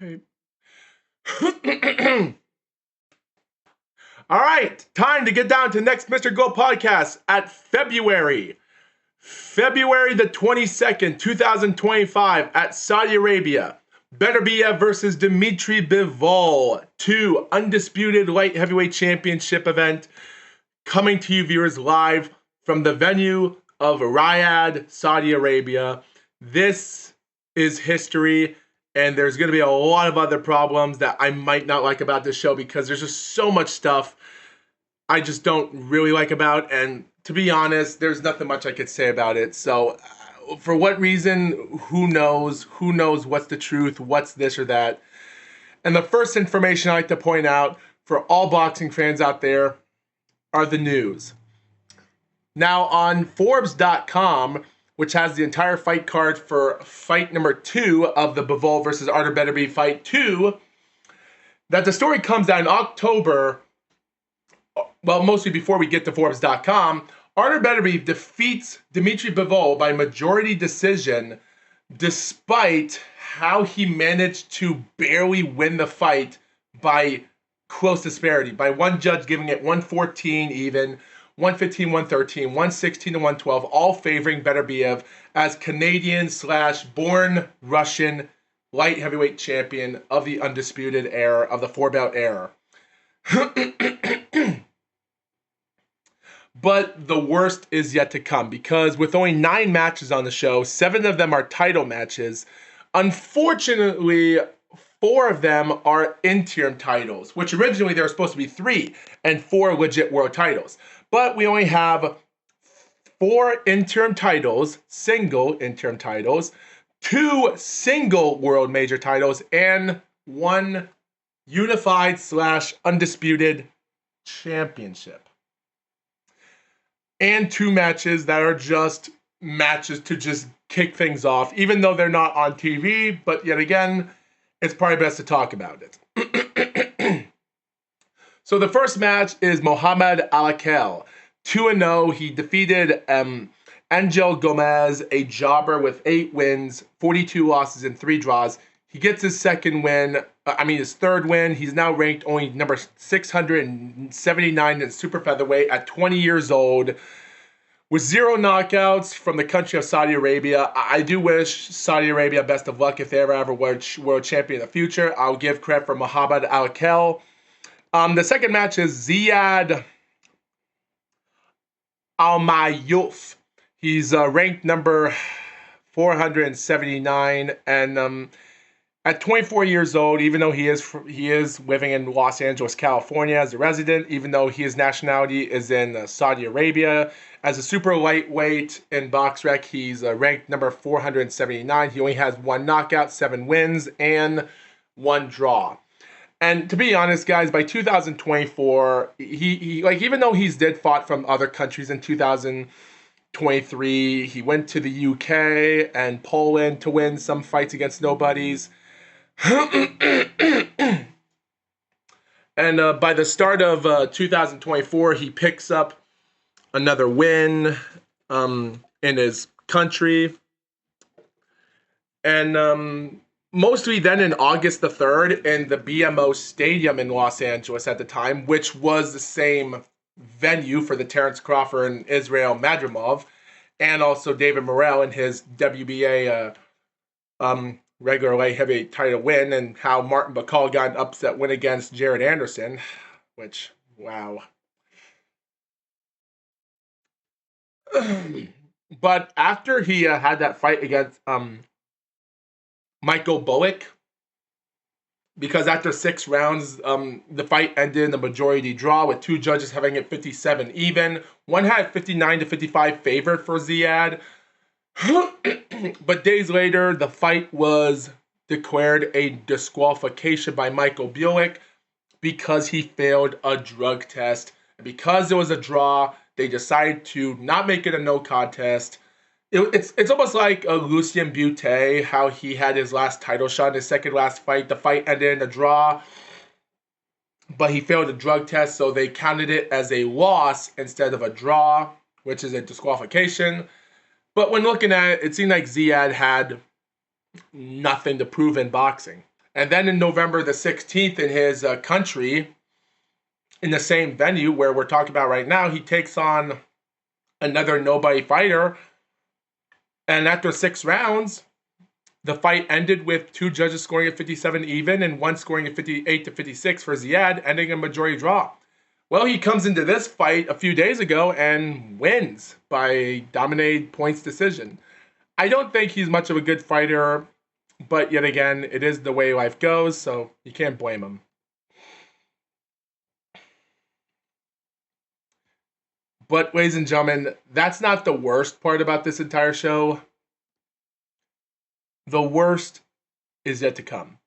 Okay. All right, time to get down to next Mr. GLOAT podcast at February the 22nd, 2025 at Saudi Arabia. Beterbiev versus Bivol, 2 undisputed light heavyweight championship event coming to you viewers live from the venue of Riyadh, Saudi Arabia. This is history, and there's going to be a lot of other problems that I might not like about this show because there's just so much stuff I just don't really like about, and to be honest, there's nothing much I could say about it. So, for what reason, who knows? Who knows what's the truth, what's this or that? And the first information I like to point out for all boxing fans out there are the news. Now, on Forbes.com, which has the entire fight card for fight number 2 of the Bivol versus Artur Beterbiev fight 2, that the story comes out in October. Well, mostly before we get to Forbes.com, Artur Beterbiev defeats Dimitri Bivol by majority decision, despite how he managed to barely win the fight by close disparity, by one judge giving it 114 even, 115, 113, 116 to 112, all favoring Beterbiev as Canadian/born Russian light heavyweight champion of the undisputed era, of the 4-bout era. But the worst is yet to come, because with only 9 matches on the show, 7 of them are title matches. Unfortunately, 4 of them are interim titles, which originally there were supposed to be 3 and 4 legit world titles. But we only have 4 interim titles, single interim titles, 2 single world major titles, and 1 unified/undisputed championship. And 2 matches that are just matches to just kick things off, even though they're not on TV, but yet again, it's probably best to talk about it. So the first match is Mohamed Alakel, 2-0. He defeated Angel Gomez, a jobber with 8 wins, 42 losses, and 3 draws. He gets his his third win. He's now ranked only number 679 in super featherweight at 20 years old, with 0 knockouts from the country of Saudi Arabia. I do wish Saudi Arabia best of luck if they ever have a world champion in the future. I'll give credit for Mohamed Alakel. The second match is Ziad Almayouf. He's ranked number 479, and at 24 years old, even though he is living in Los Angeles, California as a resident, even though his nationality is in Saudi Arabia, as a super lightweight in BoxRec, he's ranked number 479. He only has 1 knockout, 7 wins, and 1 draw. And to be honest, guys, by 2024, he even though he's fought from other countries in 2023, he went to the UK and Poland to win some fights against nobodies. And by the start of 2024, he picks up another win in his country. And mostly then in August the 3rd in the BMO Stadium in Los Angeles at the time, which was the same venue for the Terence Crawford and Israel Madrimov, and also David Morrell in his WBA regular light heavyweight title win, and how Martin Bacall got an upset win against Jared Anderson, which, wow. But after he had that fight against Michael Bullock, because after 6 rounds, the fight ended in a majority draw with 2 judges having it 57 even. One had 59 to 55 favored for Ziad. But days later, the fight was declared a disqualification by Michael Bullock because he failed a drug test. And because it was a draw, they decided to not make it a no contest. It's almost like Lucien Butte, how he had his last title shot in his second last fight. The fight ended in a draw, but he failed a drug test, so they counted it as a loss instead of a draw, which is a disqualification. But when looking at it, it seemed like Ziad had nothing to prove in boxing. And then in November the 16th in his country, in the same venue where we're talking about right now, he takes on another nobody fighter. And after 6 rounds, the fight ended with 2 judges scoring at 57 even and 1 scoring at 58 to 56 for Ziad, ending a majority draw. Well, he comes into this fight a few days ago and wins by dominated points decision. I don't think he's much of a good fighter, but yet again, it is the way life goes, so you can't blame him. But, ladies and gentlemen, that's not the worst part about this entire show. The worst is yet to come.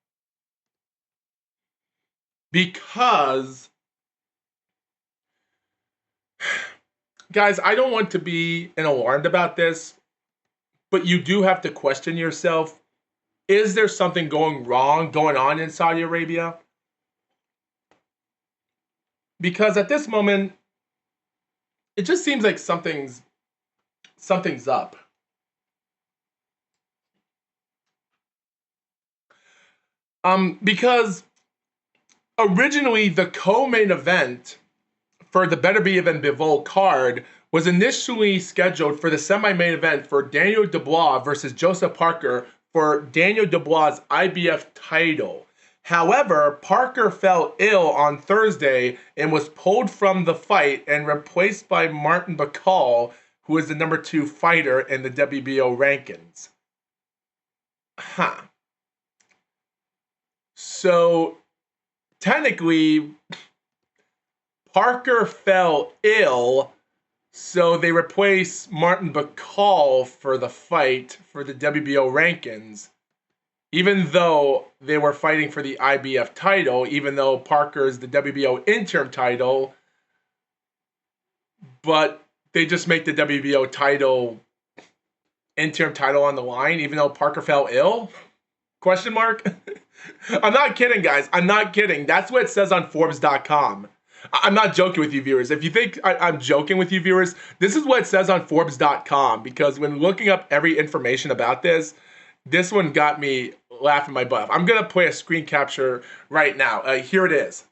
Because, guys, I don't want to be alarmed about this, but you do have to question yourself. Is there something going on in Saudi Arabia? Because at this moment, it just seems like something's up. Because originally the co-main event for the Beterbiev and Bivol card was initially scheduled for the semi-main event for Daniel Dubois versus Joseph Parker for Daniel Dubois' IBF title. However, Parker fell ill on Thursday and was pulled from the fight and replaced by Martin Bivol, who is the number 2 fighter in the WBO rankings. So, technically, Parker fell ill, so they replaced Martin Bivol for the fight for the WBO rankings, even though they were fighting for the IBF title, even though Parker's the WBO interim title, but they just make the WBO title interim title on the line, even though Parker fell ill? Question mark? I'm not kidding, guys. I'm not kidding. That's what it says on Forbes.com. I'm not joking with you, viewers. If you think I'm joking with you, viewers, this is what it says on Forbes.com, because when looking up every information about this one got me laughing my butt off. I'm going to play a screen capture right now. Here it is.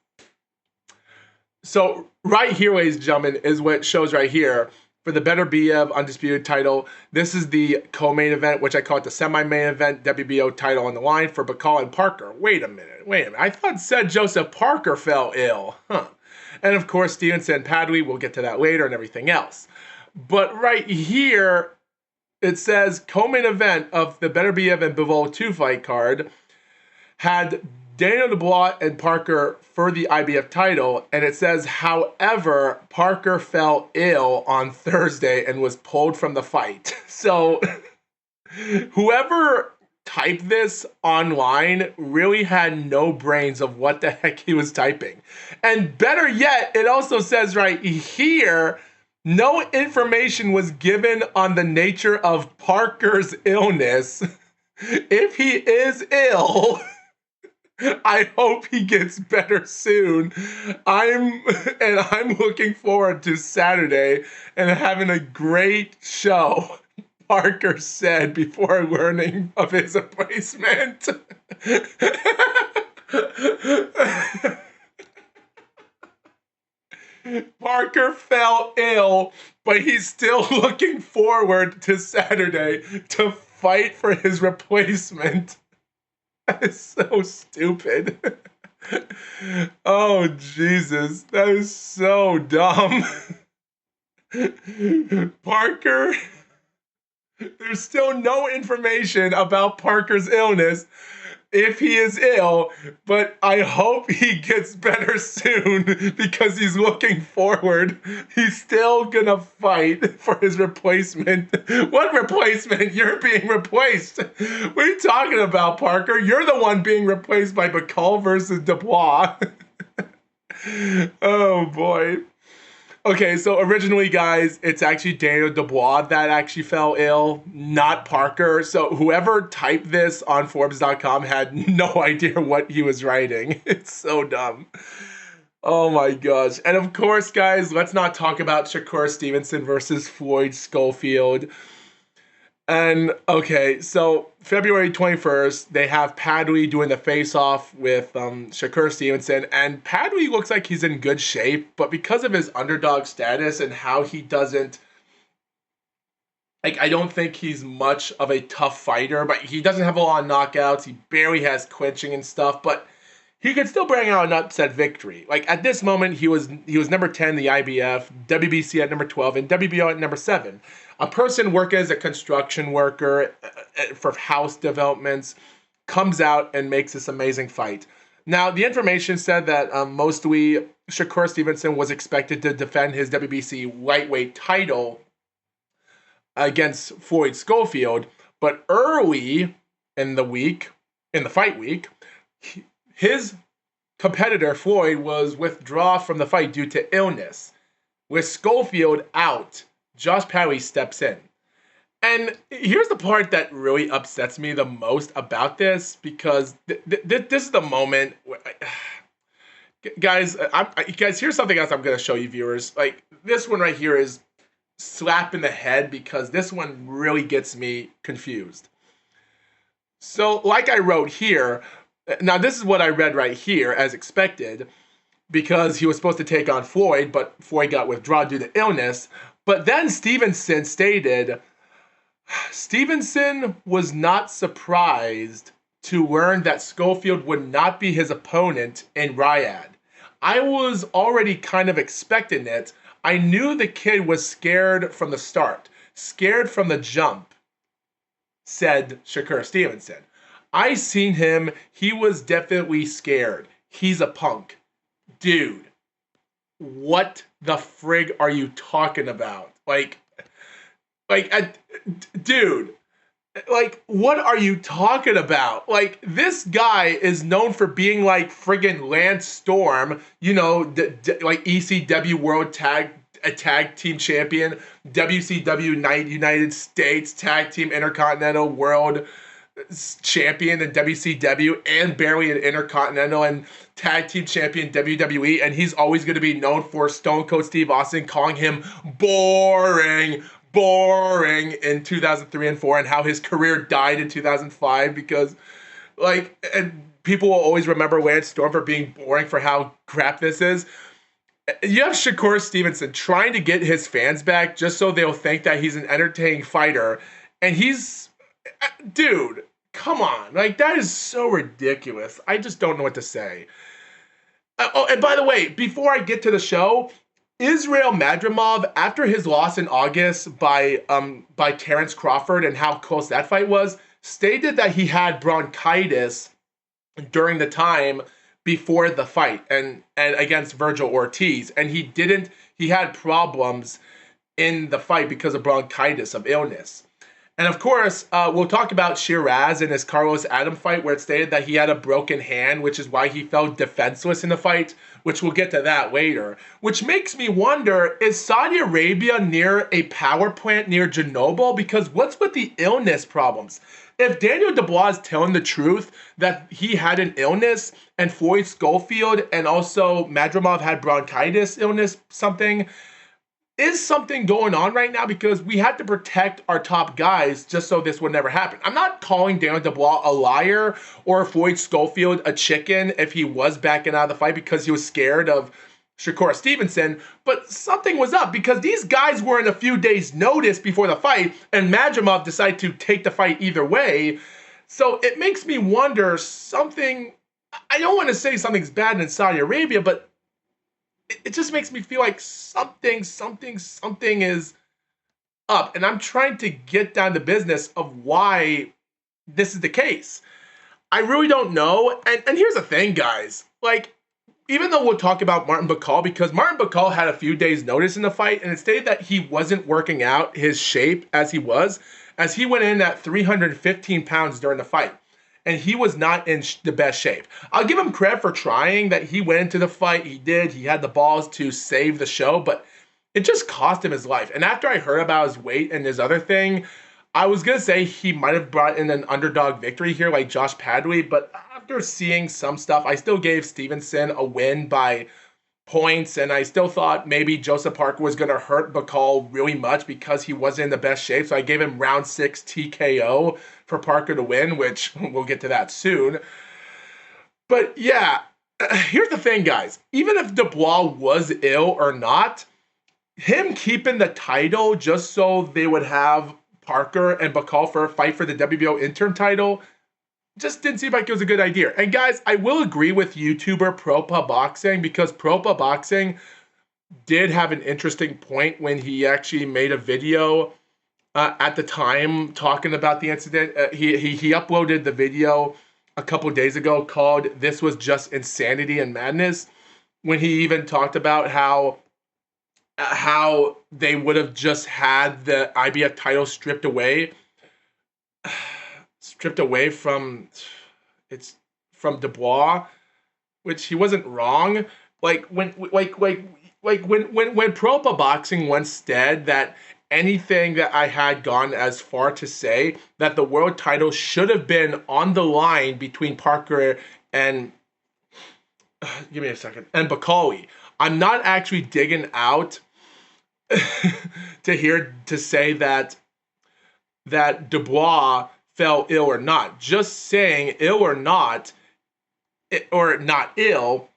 So right here, ladies and gentlemen, is what it shows right here. For the Beterbiev Undisputed title, this is the co-main event, which I call it the semi-main event, WBO title on the line for Bivol and Parker. Wait a minute. I thought it said Joseph Parker fell ill. And of course, Stevenson Padley, we'll get to that later and everything else. But right here, it says co-main event of the Beterbiev and Bivol 2 fight card had Daniel Dubois and Parker for the IBF title, and it says, however, Parker fell ill on Thursday and was pulled from the fight. So, whoever typed this online really had no brains of what the heck he was typing. And better yet, it also says right here, no information was given on the nature of Parker's illness. If he is ill, I hope he gets better soon. I'm looking forward to Saturday and having a great show, Parker said before learning of his replacement. Parker fell ill, but he's still looking forward to Saturday to fight for his replacement. That is so stupid. Oh, Jesus. That is so dumb. Parker, there's still no information about Parker's illness if he is ill, but I hope he gets better soon because he's looking forward. He's still gonna fight for his replacement. What replacement? You're being replaced. What are you talking about, Parker? You're the one being replaced by Bivol versus Dubois. Oh, boy. Okay, so originally, guys, it's actually Daniel Dubois that actually fell ill, not Parker. So whoever typed this on Forbes.com had no idea what he was writing. It's so dumb. Oh my gosh. And of course, guys, let's not talk about Shakur Stevenson versus Floyd Schofield. And okay, so February 21st, they have Padley doing the face-off with Shakur Stevenson, and Padley looks like he's in good shape, but because of his underdog status and how he doesn't, like, I don't think he's much of a tough fighter, but he doesn't have a lot of knockouts. He barely has clinching and stuff, but he could still bring out an upset victory. Like at this moment, he was number 10 in the IBF, WBC at number 12, and WBO at number 7. A person working as a construction worker for house developments comes out and makes this amazing fight. Now, the information said that mostly Shakur Stevenson was expected to defend his WBC lightweight title against Floyd Schofield, but early in the fight week, his competitor, Floyd, was withdrawn from the fight due to illness. With Schofield out, Josh Padley steps in. And here's the part that really upsets me the most about this, because this is the moment where guys, guys, here's something else I'm going to show you, viewers. Like, this one right here is slap in the head, because this one really gets me confused. So, like I wrote here, now this is what I read right here, as expected, because he was supposed to take on Floyd, but Floyd got withdrawn due to illness. But then Stevenson stated, Stevenson was not surprised to learn that Schofield would not be his opponent in Riyadh. I was already kind of expecting it. I knew the kid was scared from the start, scared from the jump, said Shakur Stevenson. I seen him. He was definitely scared. He's a punk. Dude, what the frig are you talking about? Dude, like, what are you talking about? Like, this guy is known for being like friggin' Lance Storm, you know, like ECW World Tag Team Champion, WCW United States Tag Team Intercontinental World Champion in WCW, and barely an Intercontinental and Tag Team Champion WWE, and he's always going to be known for Stone Cold Steve Austin calling him boring in 2003 and 4, and how his career died in 2005 because, like, and people will always remember Lance Storm for being boring for how crap this is. You have Shakur Stevenson trying to get his fans back just so they'll think that he's an entertaining fighter, and he's, dude, come on. Like, that is so ridiculous. I just don't know what to say. Oh, and by the way, before I get to the show, Israel Madrimov, after his loss in August by Terrence Crawford and how close that fight was, stated that he had bronchitis during the time before the fight and against Virgil Ortiz, and he had problems in the fight because of bronchitis, of illness. And of course, we'll talk about Shiraz and his Carlos Adam fight, where it stated that he had a broken hand, which is why he felt defenseless in the fight, which we'll get to that later. Which makes me wonder, is Saudi Arabia near a power plant near Chernobyl? Because what's with the illness problems? If Daniel Dubois is telling the truth that he had an illness, and Floyd Schofield and also Madrimov had bronchitis illness, something, is something going on right now? Because we had to protect our top guys just so this would never happen. I'm not calling Daniel Dubois a liar or Floyd Schofield a chicken if he was backing out of the fight because he was scared of Shakur Stevenson, but something was up because these guys were in a few days' notice before the fight, and Madrimov decided to take the fight either way. So it makes me wonder something. I don't want to say something's bad in Saudi Arabia, but it just makes me feel like something is up. And I'm trying to get down to business of why this is the case. I really don't know. And here's the thing, guys. Like, even though we'll talk about Martin Bacall, because Martin Bacall had a few days' notice in the fight, and it stated that he wasn't working out his shape as he went in at 315 pounds during the fight. And he was not in the best shape. I'll give him credit for trying, that he went into the fight. He did. He had the balls to save the show, but it just cost him his life. And after I heard about his weight and his other thing, I was going to say he might have brought in an underdog victory here like Josh Padley, but after seeing some stuff, I still gave Stevenson a win by points, and I still thought maybe Joseph Parker was going to hurt Bivol really much because he wasn't in the best shape. So I gave him round 6 TKO for Parker to win, which we'll get to that soon. But yeah, here's the thing, guys. Even if Dubois was ill or not, him keeping the title just so they would have Parker and Bivol for a fight for the WBO interim title just didn't seem like it was a good idea. And guys, I will agree with YouTuber Propa Boxing, because Propa Boxing did have an interesting point when he actually made a video at the time talking about the incident. He uploaded the video a couple days ago called "This Was Just Insanity and Madness," when he even talked about how they would have just had the IBF title stripped away from Dubois, which he wasn't wrong. When Propa Boxing once said that anything that I had gone as far to say that the world title should have been on the line between Parker and give me a second, and Bivol. I'm not actually digging out to say that Dubois fell ill or not. Just saying ill or not ill,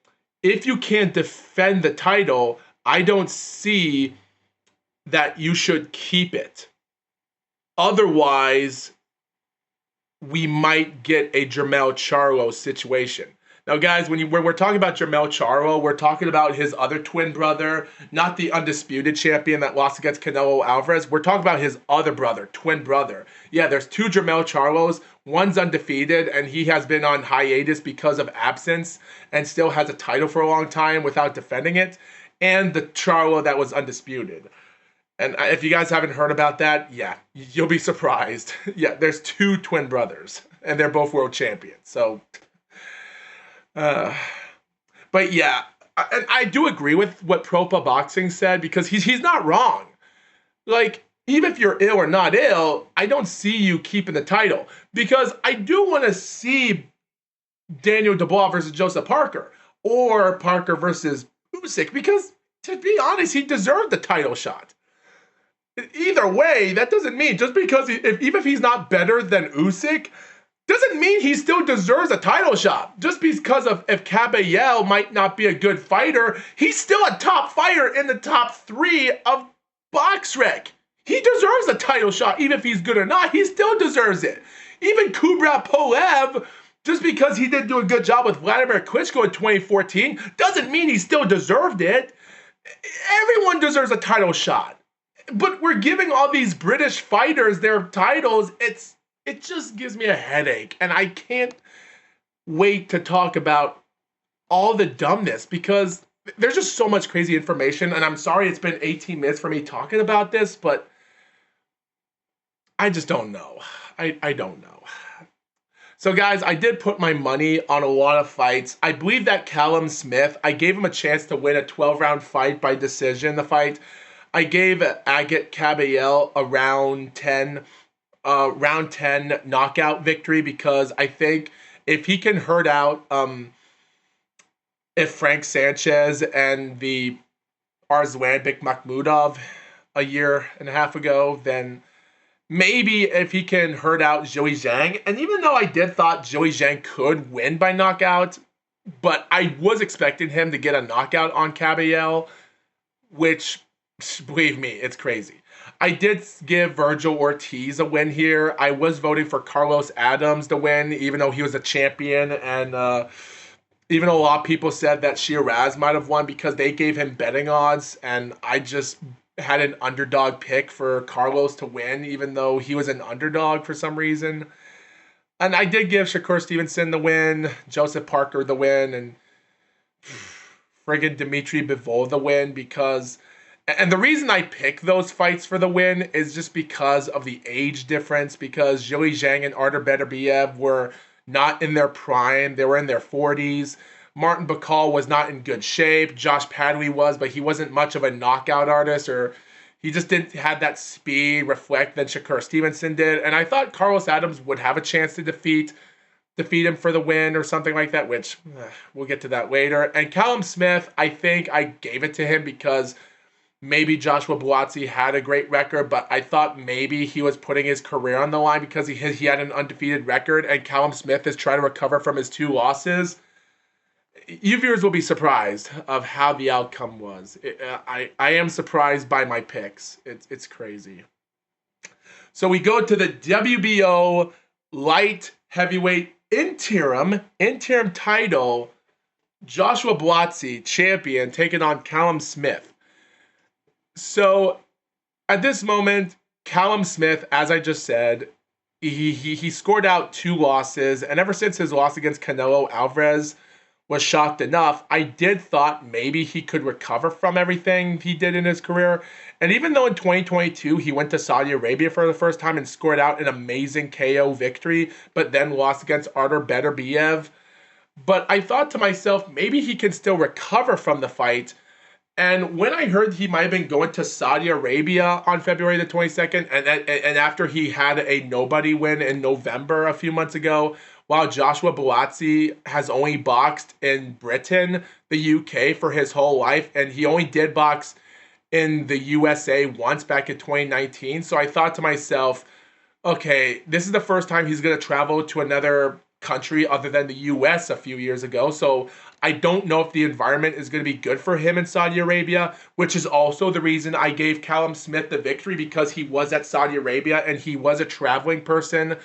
if you can't defend the title, I don't see that you should keep it. Otherwise, we might get a Jermell Charlo situation. Now, guys, when we're talking about Jermell Charlo, we're talking about his other twin brother, not the undisputed champion that lost against Canelo Alvarez. We're talking about his other brother, twin brother. Yeah, there's 2 Jermell Charlos. One's undefeated, and he has been on hiatus because of absence and still has a title for a long time without defending it. And the Charlo that was undisputed. And if you guys haven't heard about that, yeah, you'll be surprised. Yeah, there's 2 twin brothers, and they're both world champions. So... but yeah, I do agree with what Propa Boxing said, because he's not wrong. Like, even if you're ill or not ill, I don't see you keeping the title, because I do want to see Daniel Dubois versus Joseph Parker, or Parker versus Usyk, because to be honest, he deserved the title shot. Either way, that doesn't mean just because even if he's not better than Usyk, doesn't mean he still deserves a title shot. Just because if Caballel might not be a good fighter, he's still a top fighter in the top 3 of BoxRec. He deserves a title shot, even if he's good or not. He still deserves it. Even Kubrat Pulev, just because he didn't do a good job with Vladimir Klitschko in 2014, doesn't mean he still deserved it. Everyone deserves a title shot. But we're giving all these British fighters their titles. It just gives me a headache, and I can't wait to talk about all the dumbness, because there's just so much crazy information, and I'm sorry it's been 18 minutes for me talking about this, but I just don't know. I don't know. So guys, I did put my money on a lot of fights. I believe that Callum Smith, I gave him a chance to win a 12-round fight by decision, the fight. I gave Agit Caballel a round 10 knockout victory, because I think if he can hurt out if Frank Sanchez and the Arslanbek Makhmudov a year and a half ago, then maybe if he can hurt out Zhou Zhang. And even though I did thought Zhou Zhang could win by knockout, but I was expecting him to get a knockout on Caballel, which, believe me, it's crazy. I did give Virgil Ortiz a win here. I was voting for Carlos Adams to win, even though he was a champion, and even though a lot of people said that Shiraz might have won because they gave him betting odds, and I just had an underdog pick for Carlos to win, even though he was an underdog for some reason. And I did give Shakur Stevenson the win, Joseph Parker the win, and friggin' Dmitry Bivol the win, because... And the reason I picked those fights for the win is just because of the age difference, because Zhou Zhang and Artur Beterbiev were not in their prime. They were in their 40s. Martin Bacall was not in good shape. Josh Padley was, but he wasn't much of a knockout artist, or he just didn't have that speed reflect that Shakur Stevenson did. And I thought Carlos Adams would have a chance to defeat defeat him for the win or something like that, which we'll get to that later. And Callum Smith, I think I gave it to him because maybe Joshua Buatsi had a great record, but I thought maybe he was putting his career on the line because he had an undefeated record, and Callum Smith is trying to recover from his 2 losses. You viewers will be surprised of how the outcome was. I am surprised by my picks. It's crazy. So we go to the WBO light heavyweight interim title. Joshua Buatsi, champion, taking on Callum Smith. So at this moment, Callum Smith, as I just said, he scored out 2 losses, and ever since his loss against Canelo Alvarez was shocked enough, I did thought maybe he could recover from everything he did in his career. And even though in 2022 he went to Saudi Arabia for the first time and scored out an amazing KO victory, but then lost against Artur Beterbiev, but I thought to myself, maybe he can still recover from the fight. And when I heard he might have been going to Saudi Arabia on February the 22nd, and after he had a nobody win in November a few months ago, while Joshua Buatsi has only boxed in Britain, the UK, for his whole life, and he only did box in the USA once back in 2019. So I thought to myself, okay, this is the first time he's going to travel to another country other than the US a few years ago. So I don't know if the environment is going to be good for him in Saudi Arabia, which is also the reason I gave Callum Smith the victory, because he was at Saudi Arabia and he was a traveling person.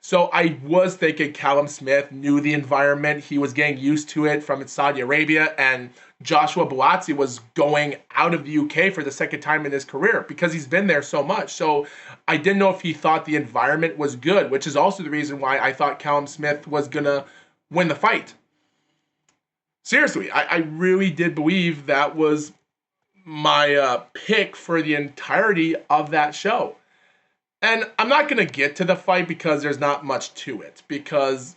So I was thinking Callum Smith knew the environment. He was getting used to it from Saudi Arabia, and Joshua Buatsi was going out of the UK for the second time in his career because he's been there so much. So I didn't know if he thought the environment was good, which is also the reason why I thought Callum Smith was going to win the fight. Seriously, I really did believe that was my pick for the entirety of that show. And I'm not going to get to the fight because there's not much to it. Because,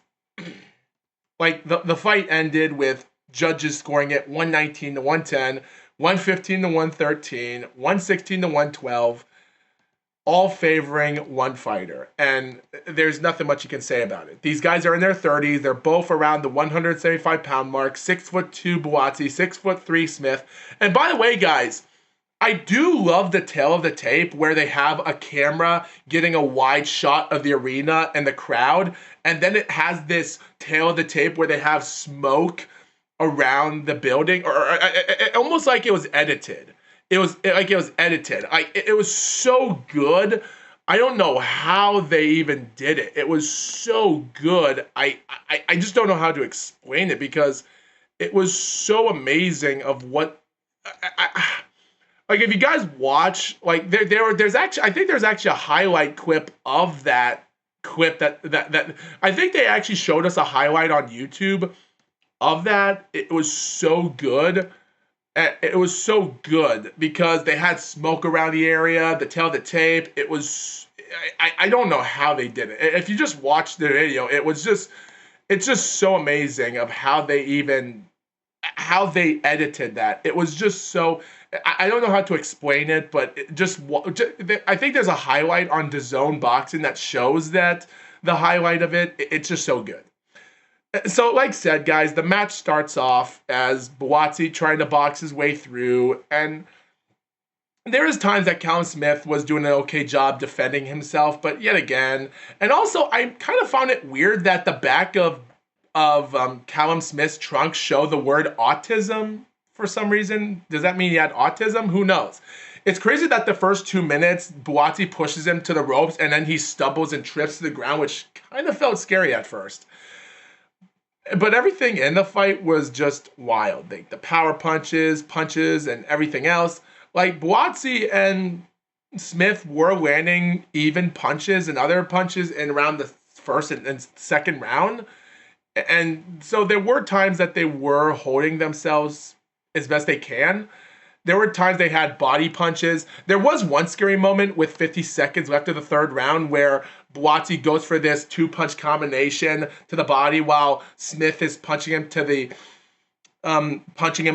like, the fight ended with judges scoring it 119 to 110, 115 to 113, 116 to 112, all favoring one fighter. And there's nothing much you can say about it. These guys are in their 30s. They're both around the 175-pound mark. 6'2" Buatsi, 6'3" Smith. And by the way, guys, I do love the tail of the tape where they have a camera getting a wide shot of the arena and the crowd, and then it has this tail of the tape where they have smoke around the building, or almost like it was edited. It was edited. It was so good. I don't know how they even did it. It was so good. I just don't know how to explain it because it was so amazing of what. Like, if you guys watch, like, there's actually, I think there's actually a highlight clip of that clip that I think they actually showed us a highlight on YouTube of that. It was so good. It was so good because they had smoke around the area, the tail of the tape. It was, I don't know how they did it. If you just watch the video, it's just so amazing of how they edited that. It was just so, I don't know how to explain it, but I think there's a highlight on DAZN Boxing that shows that, the highlight of it. It's just so good. So, like I said, guys, the match starts off as Buatsi trying to box his way through, and there is times that Callum Smith was doing an okay job defending himself, but yet again, and also I kind of found it weird that the back of Callum Smith's trunk show the word autism for some reason. Does that mean he had autism? Who knows? It's crazy that the first 2 minutes, Buatsi pushes him to the ropes and then he stumbles and trips to the ground, which kind of felt scary at first. But everything in the fight was just wild. The power punches, and everything else. Like, Buatsi and Smith were landing even punches and other punches in around the first and second round. And so there were times that they were holding themselves as best they can. There were times they had body punches. There was one scary moment with 50 seconds left of the third round where Buatsi goes for this 2-punch combination to the body while Smith is punching him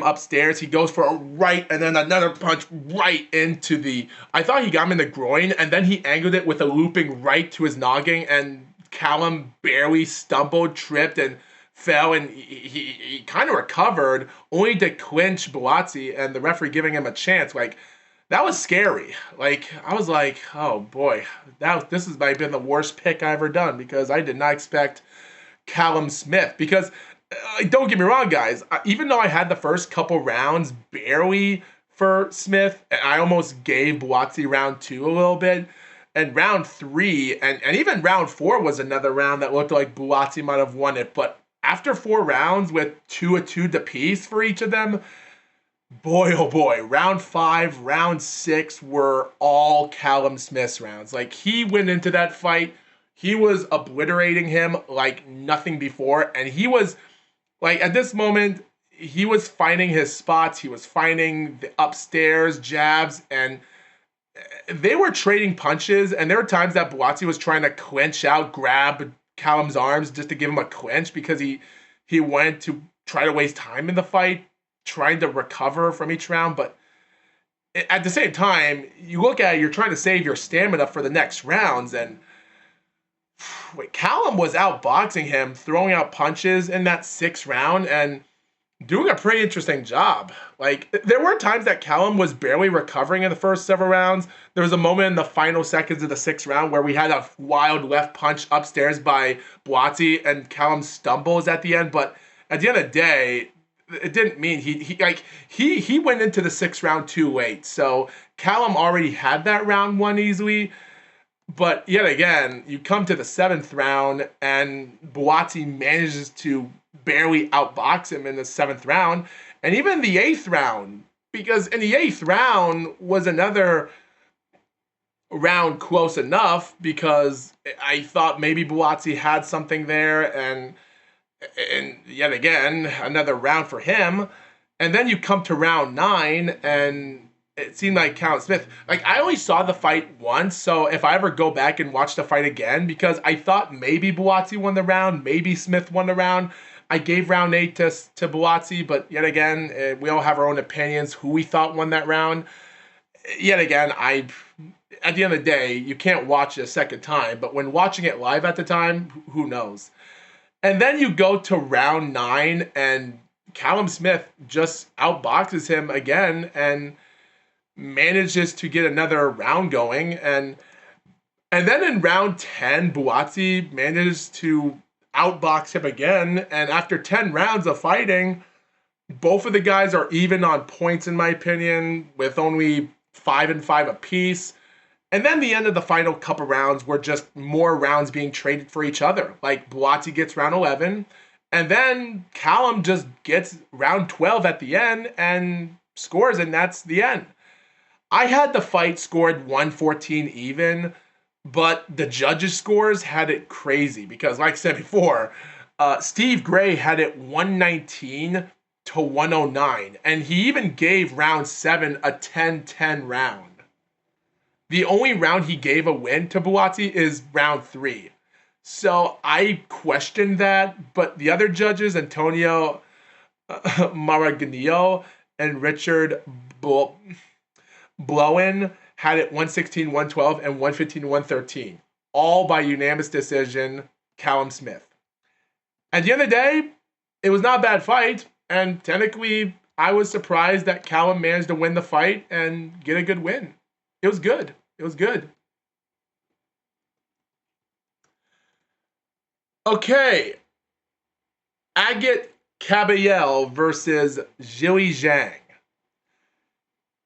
upstairs. He goes for a right and then another punch right into I thought he got him in the groin, and then he angled it with a looping right to his noggin, and Callum barely stumbled, tripped, and fell, and he kind of recovered, only to clinch Buatsi and the referee giving him a chance. Like, that was scary. Like, I was like, oh boy, this has might have been the worst pick I ever done, because I did not expect Callum Smith. Because don't get me wrong, guys, even though I had the first couple rounds barely for Smith, and I almost gave Buatsi round 2 a little bit, and round 3 and even round 4 was another round that looked like Buatsi might have won it. But after 4 rounds with 2 apiece for each of them, boy, oh boy, round 5, round 6 were all Callum Smith's rounds. Like, he went into that fight, he was obliterating him like nothing before, and he was, like, at this moment, he was finding his spots, he was finding the upstairs jabs, and they were trading punches, and there were times that Buatsi was trying to clinch out, grab Callum's arms just to give him a clinch, because he wanted to try to waste time in the fight, trying to recover from each round. But at the same time, you look at it, you're trying to save your stamina for the next rounds, and Callum was outboxing him, throwing out punches in that 6th round, and doing a pretty interesting job. Like, there were times that Callum was barely recovering in the first several rounds. There was a moment in the final seconds of the 6th round where we had a wild left punch upstairs by Buatsi, and Callum stumbles at the end. But at the end of the day, it didn't mean he went into the 6th round too late. So Callum already had that round won easily. But yet again, you come to the 7th round, and Buatsi manages to barely outbox him in the 7th round, and even the 8th round, because in the 8th round was another round close enough, because I thought maybe Buatsi had something there, and yet again, another round for him. And then you come to round 9, and it seemed like Callum Smith, like, I only saw the fight once, so if I ever go back and watch the fight again, because I thought maybe Buatsi won the round, maybe Smith won the round, I gave round 8 to Buatsi, but yet again, we all have our own opinions who we thought won that round. Yet again, at the end of the day, you can't watch it a second time, but when watching it live at the time, who knows? And then you go to round 9, and Callum Smith just outboxes him again and manages to get another round going. And then in round 10, Buatsi manages to outbox him again. And after 10 rounds of fighting, both of the guys are even on points, in my opinion, with only 5 and 5 apiece. And then the end of the final couple rounds were just more rounds being traded for each other. Like, Buatsi gets round 11, and then Callum just gets round 12 at the end and scores, and that's the end. I had the fight scored 114 even, but the judges' scores had it crazy, because, like I said before, Steve Gray had it 119 to 109, and he even gave round 7 a 10-10 round. The only round he gave a win to Buatsi is round 3. So I questioned that, but the other judges, Antonio Maraganillo and Richard Blowen, had it 116, 112, and 115, 113. All by unanimous decision, Callum Smith. At the end of the day, it was not a bad fight, and technically, I was surprised that Callum managed to win the fight and get a good win. It was good. It was good. Okay. Agit Kabayel versus Zhili Zhang.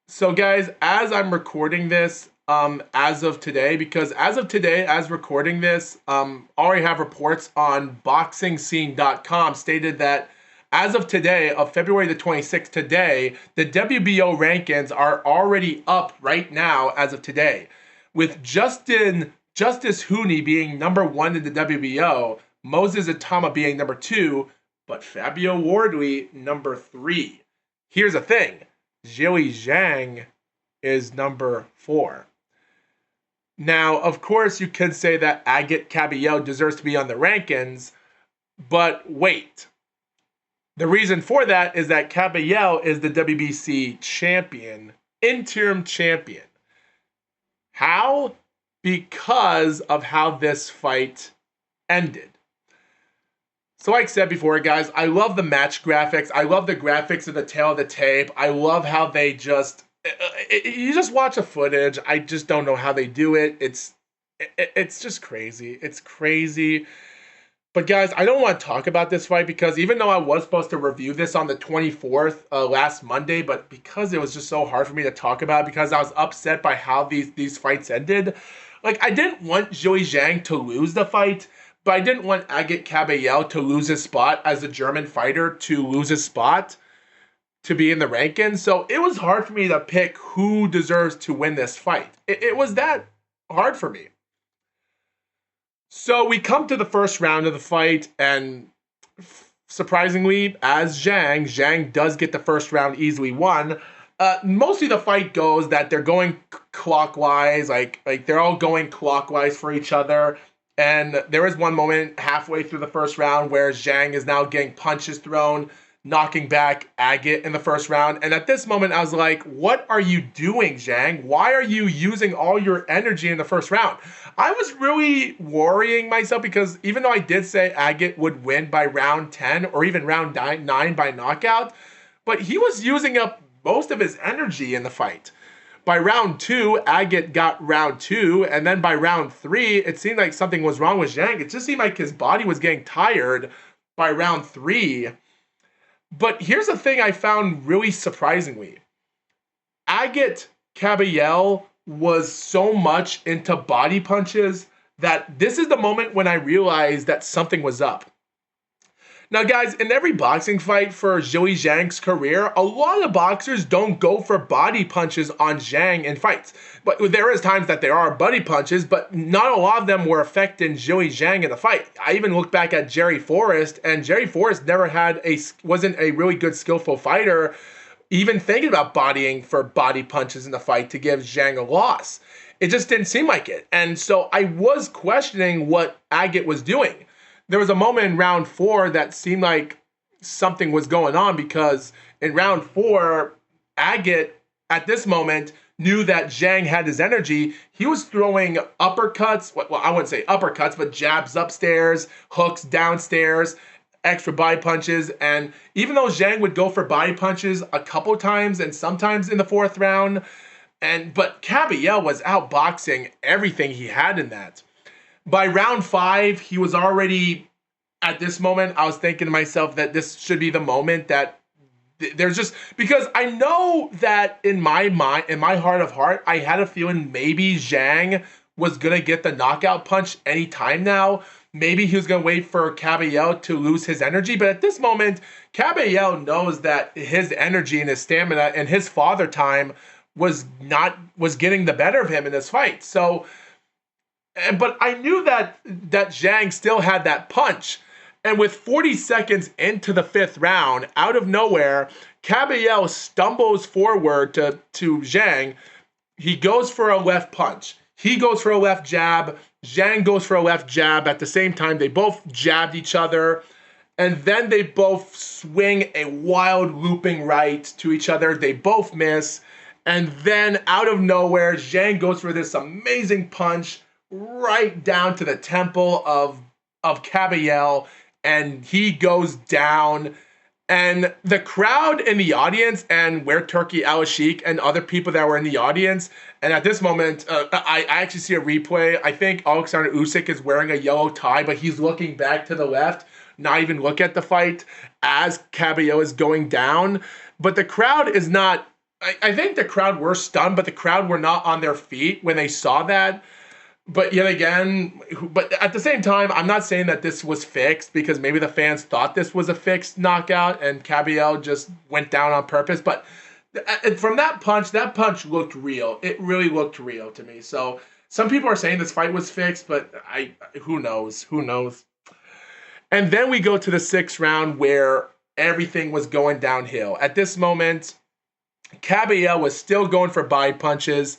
So, guys, as I'm recording this, as of today, because as of today, as recording this, already have reports on BoxingScene.com stated that as of today, of February the 26th today, the WBO rankings are already up right now as of today, with Justice Hooney being number 1 in the WBO, Moses Atama being number 2, but Fabio Wardley number 3. Here's the thing. Zhili Zhang is number 4. Now, of course, you could say that Agit Kabayel deserves to be on the rankings, but wait. The reason for that is that Kabayel is the WBC champion, interim champion. How? Because of how this fight ended. So like I said before, guys, I love the match graphics. I love the graphics of the tail of the tape. I love how they just, you just watch the footage. I just don't know how they do it. It's just crazy. It's crazy. But guys, I don't want to talk about this fight because even though I was supposed to review this on the 24th, last Monday, but because it was just so hard for me to talk about because I was upset by how these fights ended. Like, I didn't want Joey Zhang to lose the fight, but I didn't want Agit Kabayel to lose his spot as a German fighter, to lose his spot to be in the rankings. So it was hard for me to pick who deserves to win this fight. It was that hard for me. So we come to the first round of the fight, and surprisingly, as Zhang does get the first round easily won. Mostly the fight goes that they're going clockwise, like they're all going clockwise for each other. And there is one moment halfway through the first round where Zhang is now getting punches thrown, knocking back Agit in the first round. And at this moment, I was like, what are you doing, Zhang? Why are you using all your energy in the first round? I was really worrying myself because even though I did say Agit would win by round 10 or even round 9 by knockout, but he was using up most of his energy in the fight. By round 2, Agit got round 2, and then by round 3, it seemed like something was wrong with Zhang. It just seemed like his body was getting tired by round 3. But here's the thing I found really surprisingly. Agit Kabayel was so much into body punches that this is the moment when I realized that something was up. Now, guys, in every boxing fight for Joey Zhang's career, a lot of boxers don't go for body punches on Zhang in fights. But there is times that there are body punches, but not a lot of them were affecting Joey Zhang in the fight. I even look back at Jerry Forrest, and Jerry Forrest never wasn't a really good skillful fighter, even thinking about bodying for body punches in the fight to give Zhang a loss. It just didn't seem like it. And so I was questioning what Agit was doing. There was a moment in round 4 that seemed like something was going on because in round 4, Agit, at this moment, knew that Zhang had his energy. He was throwing uppercuts, well, I wouldn't say uppercuts, but jabs upstairs, hooks downstairs, extra body punches. And even though Zhang would go for body punches a couple times and sometimes in the 4th round, but Kabayel was outboxing everything he had in that. By round 5, he was already, at this moment, I was thinking to myself that this should be the moment that there's just, because I know that in my mind, in my heart of heart, I had a feeling maybe Zhang was going to get the knockout punch anytime now. Maybe he was going to wait for Kabayel to lose his energy. But at this moment, Kabayel knows that his energy and his stamina and his father time was getting the better of him in this fight. So, but I knew that Zhang still had that punch. And with 40 seconds into the 5th round, out of nowhere, Kabayel stumbles forward to Zhang. He goes for a left punch. He goes for a left jab. Zhang goes for a left jab. At the same time, they both jabbed each other. And then they both swing a wild looping right to each other. They both miss. And then out of nowhere, Zhang goes for this amazing punch right down to the temple of Kabayel, and he goes down. And the crowd in the audience, and where Turkey Al-Sheikh and other people that were in the audience, and at this moment, I actually see a replay. I think Alexander Usyk is wearing a yellow tie, but he's looking back to the left, not even look at the fight as Kabayel is going down. But the crowd is not, I think the crowd were stunned, but the crowd were not on their feet when they saw that. But yet again, but at the same time, I'm not saying that this was fixed because maybe the fans thought this was a fixed knockout and Kabayel just went down on purpose. But from that punch looked real. It really looked real to me. So some people are saying this fight was fixed, but who knows? Who knows? And then we go to the 6th round where everything was going downhill. At this moment, Kabayel was still going for body punches.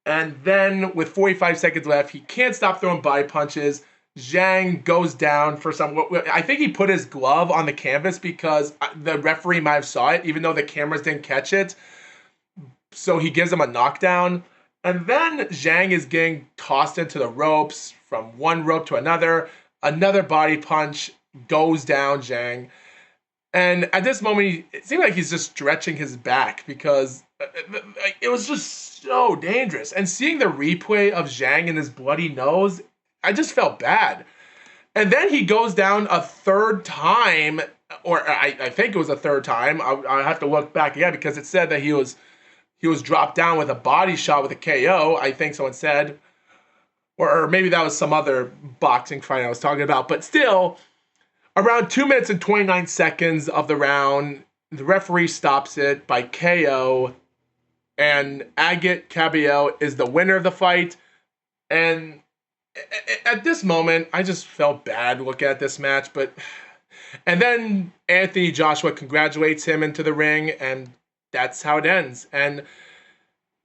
And then with 45 seconds left, he can't stop throwing body punches. Zhang goes down for some, I think he put his glove on the canvas because the referee might have saw it, even though the cameras didn't catch it. So he gives him a knockdown. And then Zhang is getting tossed into the ropes from one rope to another. Another body punch goes down Zhang. And at this moment, it seemed like he's just stretching his back because it was just so dangerous. And seeing the replay of Zhang and his bloody nose, I just felt bad. And then he goes down a third time, or I think it was a third time. I have to look back again because it said that he was dropped down with a body shot with a KO. I think someone said, or maybe that was some other boxing fight I was talking about. But still, around 2 minutes and 29 seconds of the round, the referee stops it by KO, and Agit Kabayel is the winner of the fight. And at this moment, I just felt bad looking at this match, and then Anthony Joshua congratulates him into the ring, and that's how it ends. And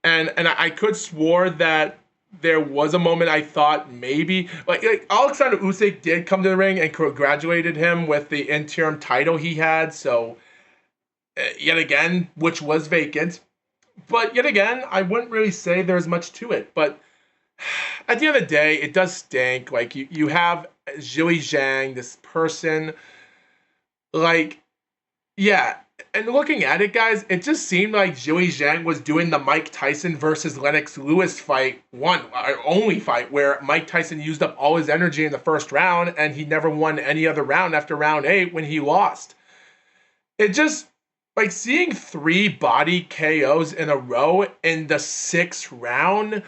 I could swore that there was a moment I thought maybe like Alexander Usyk did come to the ring and congratulated him with the interim title he had. So yet again, which was vacant, but yet again, I wouldn't really say there's much to it. But at the end of the day, it does stink. Like you have Zhili Zhang, this person, like, yeah. And looking at it, guys, it just seemed like Zhili Zhang was doing the Mike Tyson versus Lennox Lewis fight, only fight, where Mike Tyson used up all his energy in the first round, and he never won any other round after round 8 when he lost. It just, like, seeing 3 body KOs in a row in the 6th round,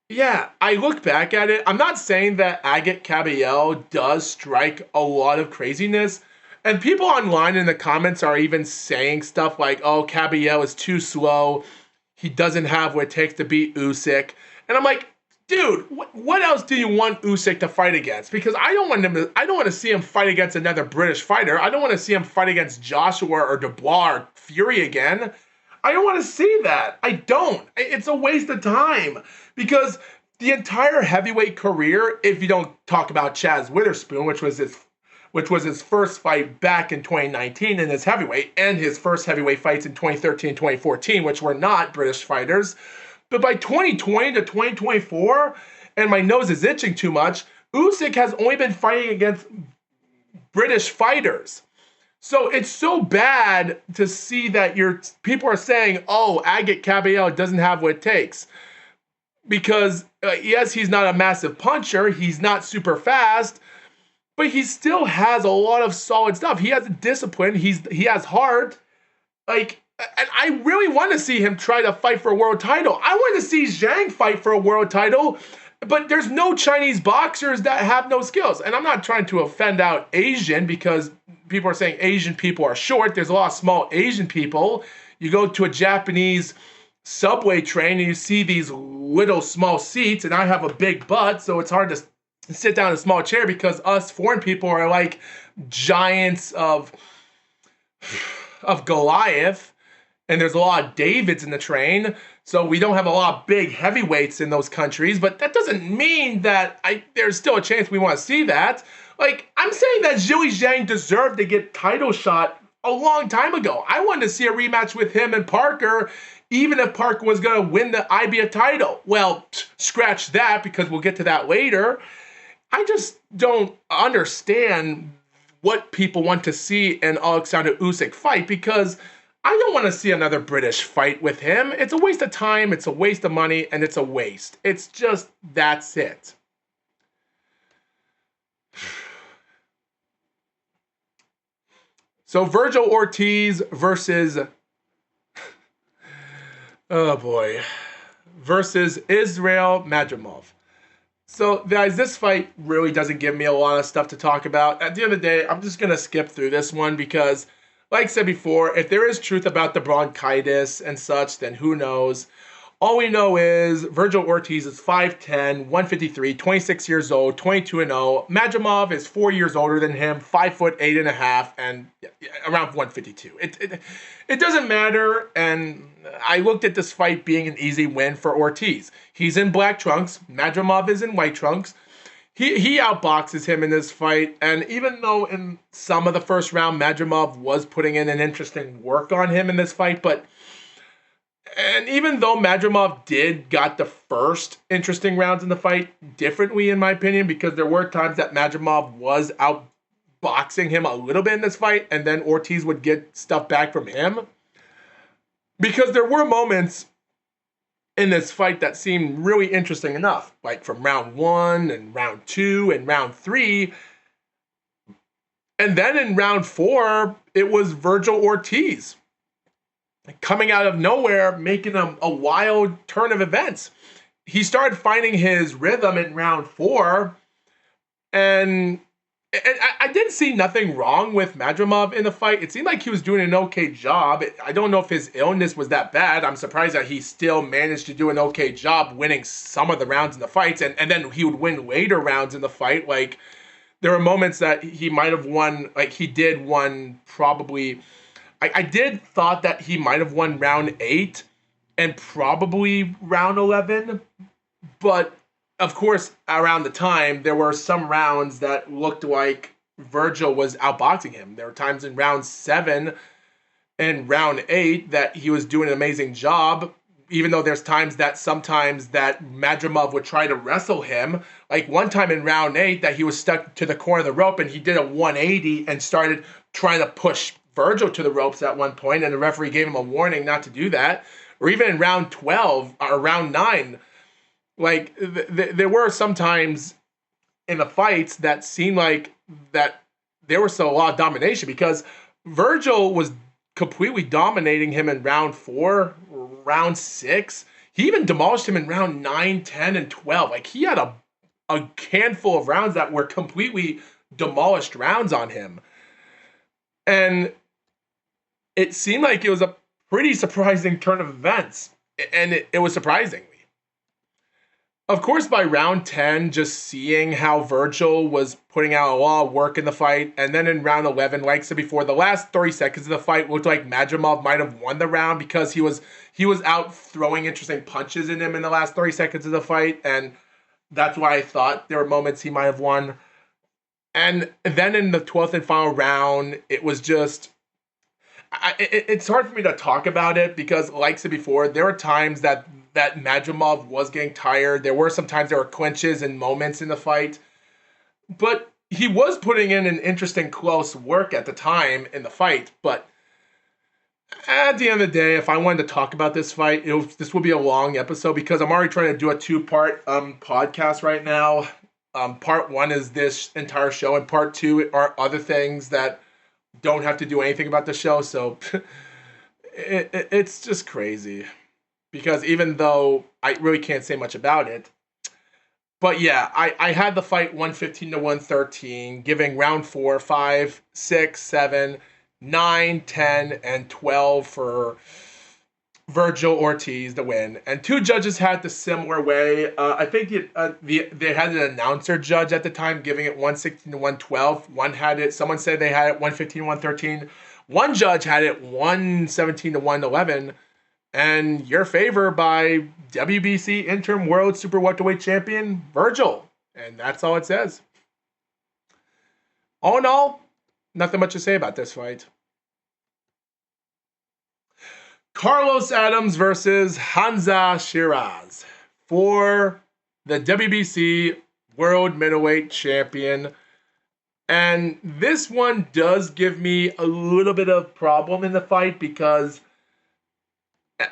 yeah, I look back at it. I'm not saying that Agit Kabayel does strike a lot of craziness. And people online in the comments are even saying stuff like, oh, Kabayel is too slow. He doesn't have what it takes to beat Usyk. And I'm like, dude, what else do you want Usyk to fight against? Because I don't want to see him fight against another British fighter. I don't want to see him fight against Joshua or Dubois or Fury again. I don't want to see that. I don't. It's a waste of time. Because the entire heavyweight career, if you don't talk about Chaz Witherspoon, which was his first fight back in 2019 in his heavyweight, and his first heavyweight fights in 2013 and 2014, which were not British fighters. But by 2020 to 2024, and my nose is itching too much, Usyk has only been fighting against British fighters. So it's so bad to see that people are saying, oh, Agit Kabayel doesn't have what it takes. Because, yes, he's not a massive puncher, he's not super fast, but he still has a lot of solid stuff. He has discipline. He has heart. Like, and I really want to see him try to fight for a world title. I want to see Zhang fight for a world title, but there's no Chinese boxers that have no skills. And I'm not trying to offend out Asian because people are saying Asian people are short. There's a lot of small Asian people. You go to a Japanese subway train and you see these little small seats, and I have a big butt, so it's hard to sit down in a small chair because us foreign people are like giants of Goliath, and there's a lot of Davids in the train, so we don't have a lot of big heavyweights in those countries. But that doesn't mean that there's still a chance we want to see that. Like, I'm saying that Zhili Zhang deserved to get title shot a long time ago. I wanted to see a rematch with him and Parker, even if Parker was going to win the IBF title. Well, scratch that, because we'll get to that later. I just don't understand what people want to see an Alexander Usyk fight, because I don't want to see another British fight with him. It's a waste of time, it's a waste of money, and it's a waste. It's just, that's it. So Virgil Ortiz versus, oh boy, versus Israel Madrimov. So guys, this fight really doesn't give me a lot of stuff to talk about. At the end of the day, I'm just going to skip through this one because, like I said before, if there is truth about the bronchitis and such, then who knows? All we know is Virgil Ortiz is 5'10", 153, 26 years old, 22-0. Madrimov is 4 years older than him, 5'8.5", and around 152. It doesn't matter, and I looked at this fight being an easy win for Ortiz. He's in black trunks. Madrimov is in white trunks. He outboxes him in this fight, and even though in some of the first round, Madrimov was putting in an interesting work on him in this fight, but And even though Madrimov got the first interesting rounds in the fight differently, in my opinion, because there were times that Madrimov was outboxing him a little bit in this fight, and then Ortiz would get stuff back from him. Because there were moments in this fight that seemed really interesting enough, like from round 1 and round 2 and round 3. And then in round 4, it was Virgil Ortiz coming out of nowhere, making a wild turn of events. He started finding his rhythm in round 4, and I didn't see nothing wrong with Madrimov in the fight. It seemed like he was doing an okay job. I don't know if his illness was that bad. I'm surprised that he still managed to do an okay job winning some of the rounds in the fights, and then he would win later rounds in the fight. Like, there were moments that he might have won, like he did won probably... I did thought that he might have won round 8 and probably round 11, but of course, around the time, there were some rounds that looked like Virgil was outboxing him. There were times in round 7 and round 8 that he was doing an amazing job, even though there's times that sometimes that Madrimov would try to wrestle him. Like one time in round 8 that he was stuck to the corner of the rope and he did a 180 and started trying to push Virgil to the ropes at one point, and the referee gave him a warning not to do that. Or even in round 12 or round 9, like there were some times in the fights that seemed like that there was still a lot of domination, because Virgil was completely dominating him in round 4, round 6. He even demolished him in round 9, 10, and 12. Like, he had a handful of rounds that were completely demolished rounds on him. And it seemed like it was a pretty surprising turn of events. And it was surprising me. Of course, by round 10, just seeing how Virgil was putting out a lot of work in the fight. And then in round 11, like I said before, the last 30 seconds of the fight looked like Madrimov might have won the round, because he was out throwing interesting punches in him in the last 30 seconds of the fight. And that's why I thought there were moments he might have won. And then in the 12th and final round, it was just... it's hard for me to talk about it, because, like I said before, there were times that Madrimov was getting tired. There were some times there were clinches and moments in the fight. But he was putting in an interesting close work at the time in the fight. But at the end of the day, if I wanted to talk about this fight, this would be a long episode, because I'm already trying to do a 2-part podcast right now. Part 1 is this entire show, and part 2 are other things that don't have to do anything about the show. So it's just crazy, because even though I really can't say much about it, but yeah, I had the fight 115 to 113, giving round 4, 5, 6, 7, 9, 10, and 12 for Virgil Ortiz to win. And 2 judges had the similar way. I think they had an announcer judge at the time giving it 116 to 112. Someone said they had it 115 to 113. One judge had it 117 to 111. And your favor by WBC interim world super welterweight champion Virgil. And that's all it says. All in all, nothing much to say about this fight. Carlos Adams versus Hamza Shiraz for the WBC World Middleweight Champion. And this one does give me a little bit of problem in the fight, because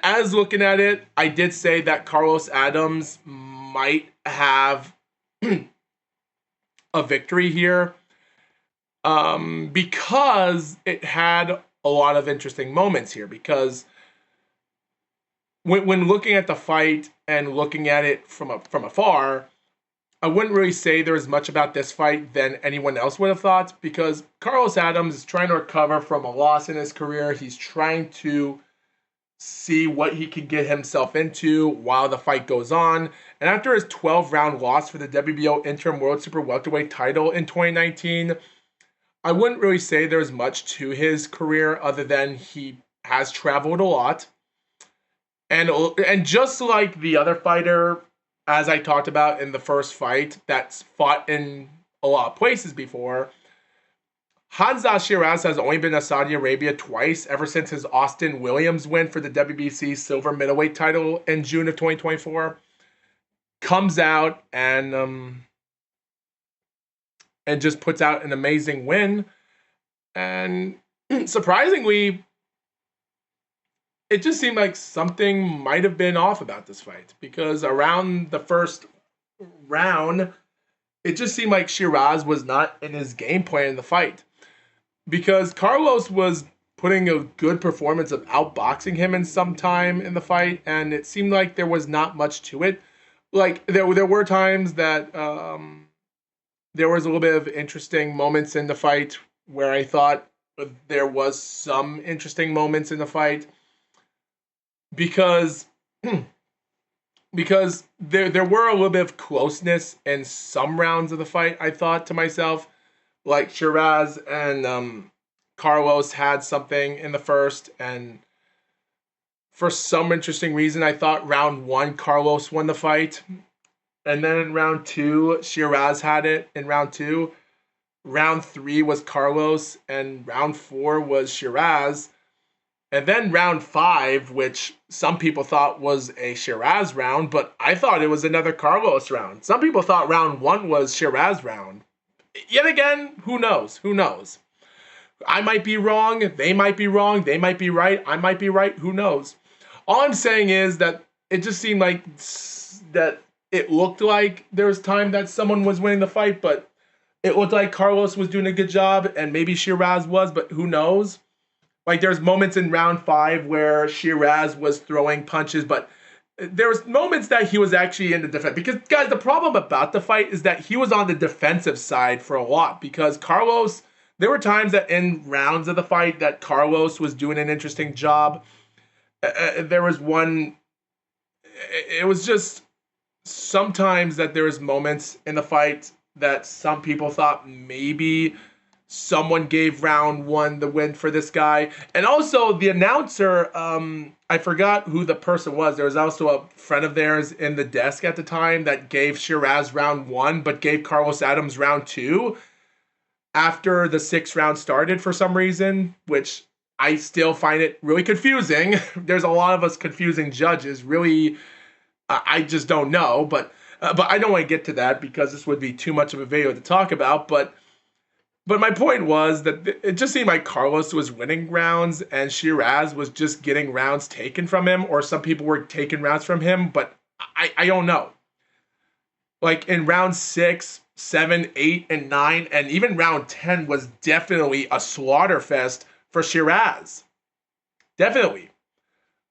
as looking at it, I did say that Carlos Adams might have a victory here, because it had a lot of interesting moments here, because when looking at the fight and looking at it from afar, I wouldn't really say there's much about this fight than anyone else would have thought, because Carlos Adams is trying to recover from a loss in his career. He's trying to see what he can get himself into while the fight goes on. And after his 12-round loss for the WBO interim world super welterweight title in 2019, I wouldn't really say there's much to his career other than he has traveled a lot. And just like the other fighter, as I talked about in the first fight, that's fought in a lot of places before, Hamza Shiraz has only been to Saudi Arabia twice ever since his Austin Williams win for the WBC silver middleweight title in June of 2024. Comes out and just puts out an amazing win. And surprisingly, it just seemed like something might have been off about this fight, because around the first round, it just seemed like Shiraz was not in his game plan in the fight, because Carlos was putting a good performance of outboxing him in some time in the fight, and it seemed like there was not much to it. Like, there were times that there was a little bit of interesting moments in the fight where I thought there was some interesting moments in the fight, because there were a little bit of closeness in some rounds of the fight. I thought to myself, like Shiraz and Carlos had something in the first, and for some interesting reason, I thought round 1 Carlos won the fight, and then in round 2 Shiraz had it. In round 2, round 3 was Carlos, and round 4 was Shiraz. And then round 5, which some people thought was a Shiraz round, but I thought it was another Carlos round. Some people thought round 1 was Shiraz round. Yet again, who knows? Who knows? I might be wrong. They might be wrong. They might be right. I might be right. Who knows? All I'm saying is that it just seemed like that it looked like there was time that someone was winning the fight, but it looked like Carlos was doing a good job, and maybe Shiraz was, but who knows? Like, there's moments in round 5 where Shiraz was throwing punches, but there was moments that he was actually in the defense. Because, guys, the problem about the fight is that he was on the defensive side for a lot. Because Carlos, there were times that in rounds of the fight that Carlos was doing an interesting job. There was one, it was just sometimes that there was moments in the fight that some people thought maybe someone gave round 1 the win for this guy. And also the announcer, I forgot who the person was. There was also a friend of theirs in the desk at the time that gave Shiraz round 1, but gave Carlos Adams round 2 after the 6th round started for some reason, which I still find it really confusing. There's a lot of us confusing judges. Really, I just don't know. But I don't want to get to that because this would be too much of a video to talk about. But my point was that it just seemed like Carlos was winning rounds and Shiraz was just getting rounds taken from him, or some people were taking rounds from him, but I don't know. Like in round 6, 7, 8, and 9, and even round 10 was definitely a slaughter fest for Shiraz. Definitely.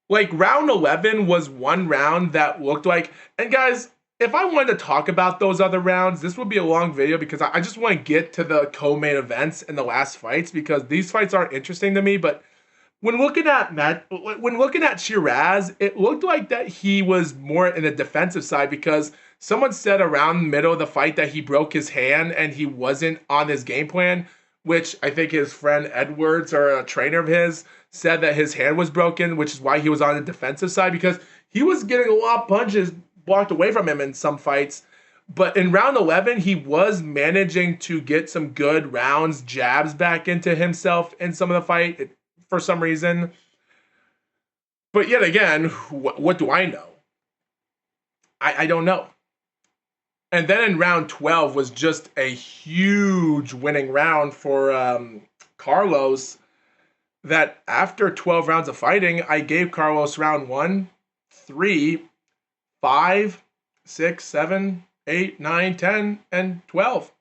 Like round 11 was one round that looked like, and guys, if I wanted to talk about those other rounds, this would be a long video because I just want to get to the co-main events and the last fights because these fights are interesting to me. But when looking at Shiraz, it looked like that he was more in the defensive side because someone said around the middle of the fight that he broke his hand and he wasn't on his game plan, which I think his friend Edwards or a trainer of his said that his hand was broken, which is why he was on the defensive side because he was getting a lot of punches blocked away from him in some fights. But in round 11, he was managing to get some good rounds, jabs back into himself in some of the fight for some reason. But yet again, what do I know? I don't know. And then in round 12 was just a huge winning round for Carlos, that after 12 rounds of fighting, I gave Carlos round 1, 3, 5, 6, 7, 8, 9, 10, and 12.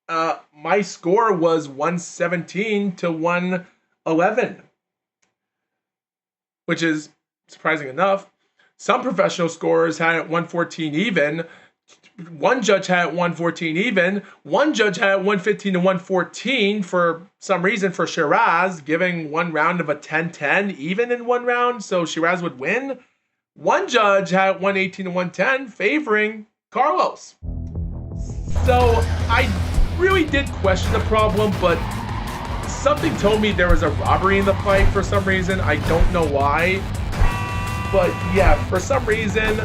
My score was 117 to 111, which is surprising enough. Some professional scorers had it 114 even. One judge had it 114 even. One judge had it 115 to 114 for some reason for Shiraz, giving one round of a 10-10 even in one round, so Shiraz would win. One judge had 118 to 110, favoring Carlos. So I really did question the problem, but something told me there was a robbery in the fight for some reason. I don't know why. But yeah, for some reason,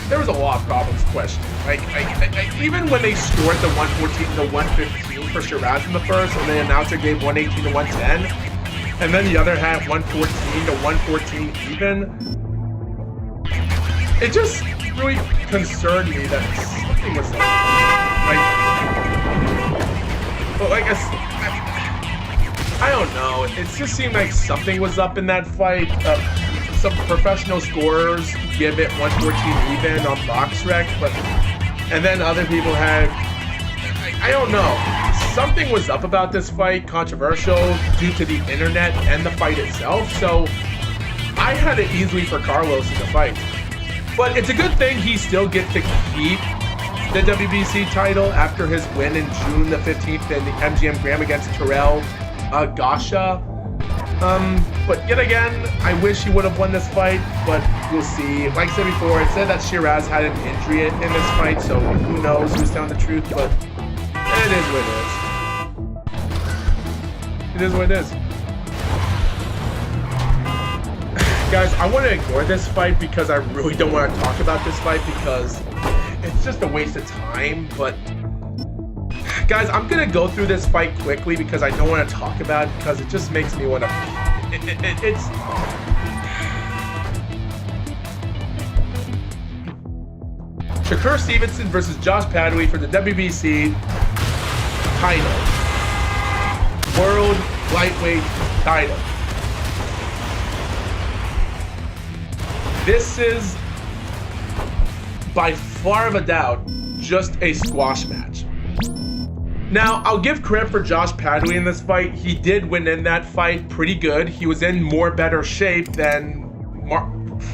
there was a lot of problems questioning. Even when they scored the 114 to 115 for Shiraz in the first, and the announcer gave 118 to 110, and then the other half 114 to 114 even, it just really concerned me that something was I don't know. It just seemed like something was up in that fight. Some professional scorers give it 114 even on BoxRec, and then other people had, I don't know. Something was up about this fight, controversial due to the internet and the fight itself. So I had it easily for Carlos in the fight. But it's a good thing he still gets to keep the WBC title after his win in June the 15th in the MGM Grand against Terrell Gasha. But yet again, I wish he would have won this fight, but we'll see. Like I said before, it said that Shiraz had an injury in this fight, so who knows who's telling the truth, but it is what it is. It is what it is. Guys, I want to ignore this fight because I really don't want to talk about this fight because it's just a waste of time, but guys, I'm going to go through this fight quickly because I don't want to talk about it because it just makes me want to... It's... Shakur Stevenson versus Josh Padway for the WBC title. World Lightweight title. This is, by far of a doubt, just a squash match. Now, I'll give credit for Josh Padway in this fight. He did win in that fight pretty good. He was in better shape than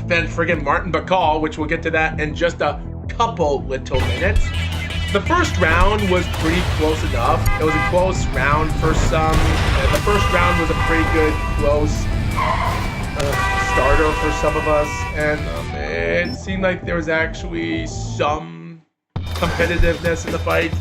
friggin' Martin Bacall, which we'll get to that in just a couple little minutes. The first round was pretty close enough. It was a close round for some. The first round was a pretty good, close starter for some of us, and it seemed like there was actually some competitiveness in the fight.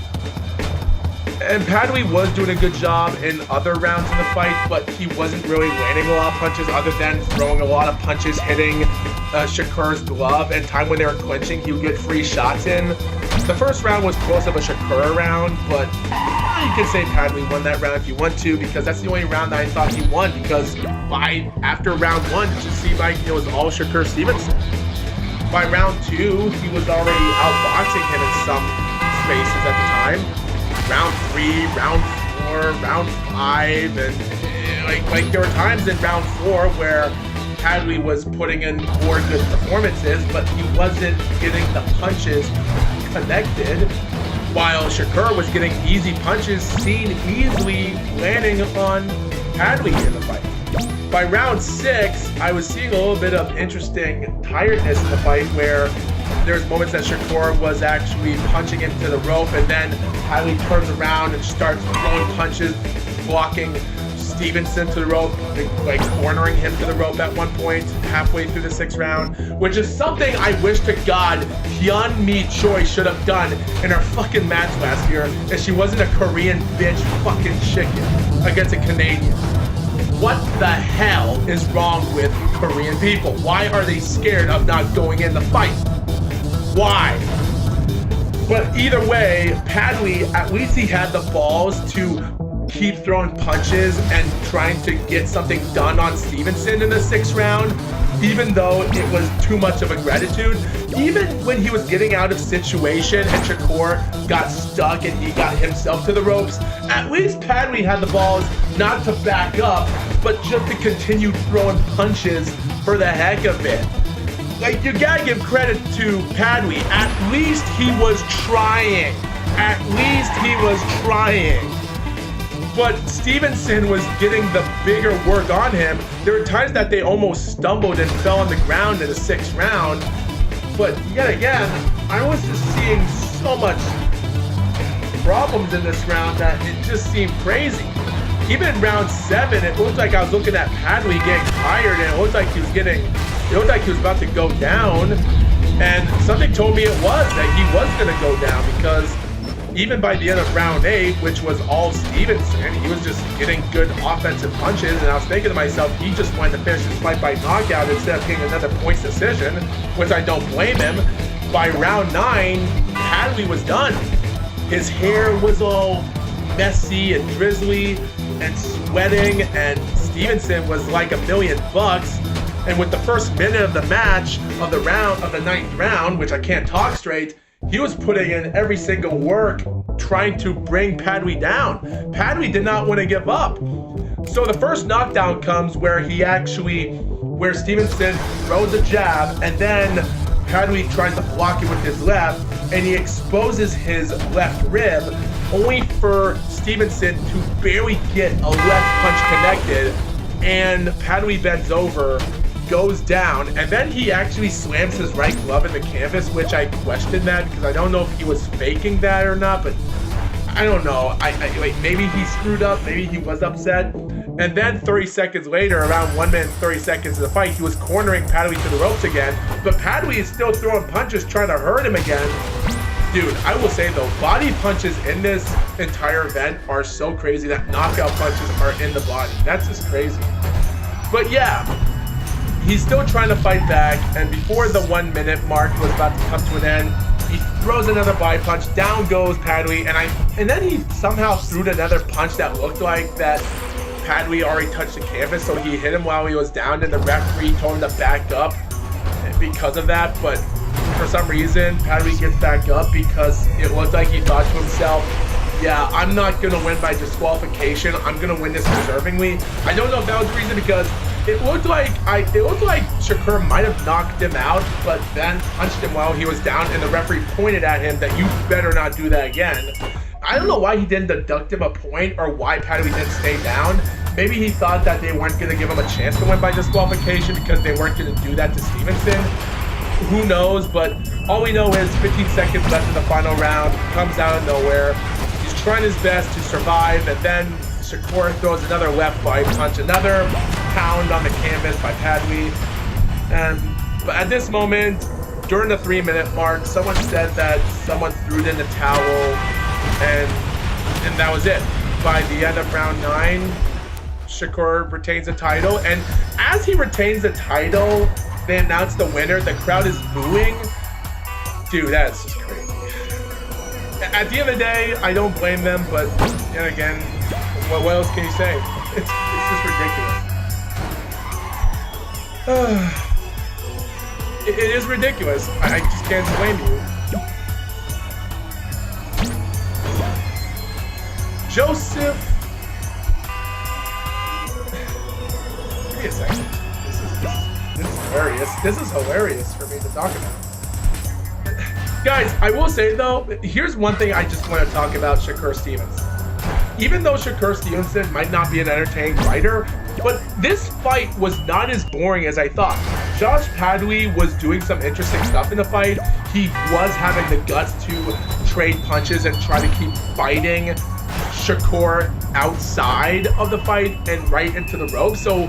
And Padway was doing a good job in other rounds in the fight, but he wasn't really landing a lot of punches other than throwing a lot of punches, hitting Shakur's glove, and time when they were clinching, he would get free shots in. The first round was close of a Shakur round, but you can say Padway won that round if you want to, because that's the only round that I thought he won, because after round one, it just seemed like it was all Shakur Stevenson. By round two, he was already outboxing him in some spaces at the time. Round 3, round 4, round 5, and like there were times in round 4 where Padway was putting in more good performances, but he wasn't getting the punches connected, while Shakur was getting easy punches seen easily landing on Padway in the fight. By round 6, I was seeing a little bit of interesting tiredness in the fight where there's moments that Shakur was actually punching him to the rope, and then Padway turns around and starts throwing punches, blocking Stevenson to the rope, like cornering him to the rope at one point, halfway through the 6th round, which is something I wish to God Hyun Mi Choi should have done in her fucking match last year if she wasn't a Korean bitch fucking chicken against a Canadian. What the hell is wrong with Korean people? Why are they scared of not going in the fight? Why? But either way, Padway, at least he had the balls to keep throwing punches and trying to get something done on Stevenson in the 6th round, even though it was too much of a gratitude. Even when he was getting out of situation and Shakur got stuck and he got himself to the ropes, at least Padway had the balls not to back up, but just to continue throwing punches for the heck of it. Like, you gotta give credit to Padway. At least he was trying. At least he was trying. But Stevenson was getting the bigger work on him. There were times that they almost stumbled and fell on the ground in the 6th round. But yet again, I was just seeing so much problems in this round that it just seemed crazy. Even in round 7, it looked like I was looking at Padway getting tired, and it looked like he was about to go down. And something told me that he was gonna go down, because even by the end of round 8, which was all Stevenson, he was just getting good offensive punches, and I was thinking to myself, he just wanted to finish this fight by knockout instead of getting another points decision, which I don't blame him. by round 9, Padley was done. His hair was all messy and drizzly and sweating, and Stevenson was like $1,000,000. And with the first minute of the match of the 9th round, which I can't talk straight, he was putting in every single work trying to bring Padley down. Padley did not want to give up. So the first knockdown comes where Stevenson throws a jab, and then Padley tries to block it with his left, and he exposes his left rib, only for Stevenson to barely get a left punch connected, and Padley bends over, goes down, and then he actually slams his right glove in the canvas, which I questioned that because I don't know if he was faking that or not, but I don't know. Like, maybe he screwed up, maybe he was upset. And then 30 seconds later, around 1 minute and 30 seconds of the fight, he was cornering Padley to the ropes again, but Padley is still throwing punches trying to hurt him again. Dude, I will say though, body punches in this entire event are so crazy that knockout punches are in the body. That's just crazy. But yeah, he's still trying to fight back, and before the 1 minute mark was about to come to an end, he throws another body punch, down goes Padley, and then he somehow threw another punch that looked like that Padley already touched the canvas, so he hit him while he was down, and the referee told him to back up because of that. But for some reason, Padley gets back up because it looked like he thought to himself, yeah, I'm not going to win by disqualification. I'm going to win this deservingly. I don't know if that was the reason, because it looked like Shakur might have knocked him out, but then punched him while he was down, and the referee pointed at him that you better not do that again. I don't know why he didn't deduct him a point, or why Padley didn't stay down. Maybe he thought that they weren't going to give him a chance to win by disqualification because they weren't going to do that to Stevenson. Who knows? But all we know is 15 seconds left in the final round. Comes out of nowhere. He's trying his best to survive, and then Shakur throws another left body punch, another pound on the canvas by Padley. But at this moment, during the 3 minute mark, someone said that someone threw it in the towel, and that was it. By the end of round 9, Shakur retains the title, and as he retains the title, they announce the winner. The crowd is booing. Dude, that's just crazy. At the end of the day, I don't blame them, but yet again, what else can you say? It's just ridiculous. It is ridiculous. I just can't blame you. Joseph. Give me a second. This is hilarious. This is hilarious for me to talk about. Guys, I will say though, here's one thing I just want to talk about Shakur Stevenson. Even though Shakur Stevenson might not be an entertaining fighter, but this fight was not as boring as I thought. Josh Padley was doing some interesting stuff in the fight. He was having the guts to trade punches and try to keep fighting Shakur outside of the fight and right into the ropes, so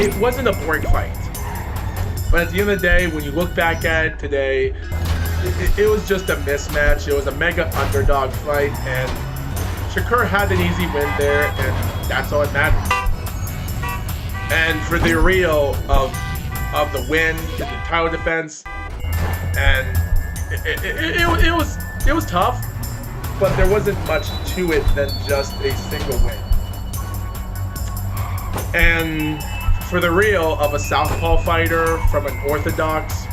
it wasn't a boring fight. But at the end of the day, when you look back at it today, it was just a mismatch. It was a mega underdog fight, and Shakur had an easy win there, and that's all that matters. And for the real of the win, the title defense, and it was tough, but there wasn't much to it than just a single win. And for the real of a southpaw fighter from an orthodox,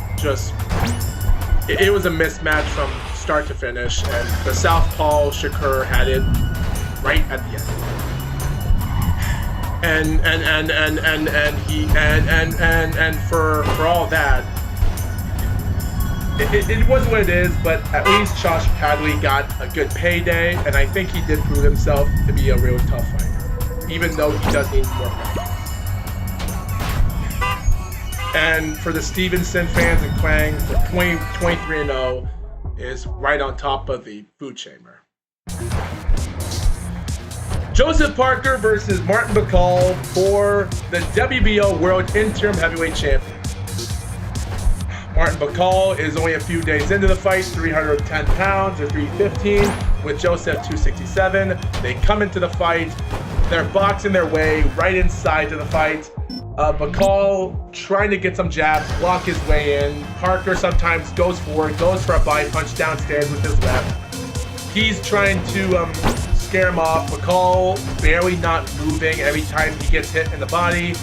it was a mismatch from start to finish, and the southpaw Shakur had it right at the end. And for all that, it was what it is, but at least Josh Padley got a good payday, and I think he did prove himself to be a really tough fighter, even though he does need more practice. And for the Stevenson fans and Quang, the 23-0 is right on top of the food chamber. Joseph Parker versus Martin Bivol for the WBO World Interim Heavyweight Champion. Martin Bivol is only a few days into the fight, 310 pounds or 315, with Joseph 267. They come into the fight. They're boxing their way right inside to the fight. Bivol trying to get some jabs, block his way in. Parker sometimes goes for a body punch downstairs with his left. He's trying to scare him off. Bivol barely not moving every time he gets hit in the body.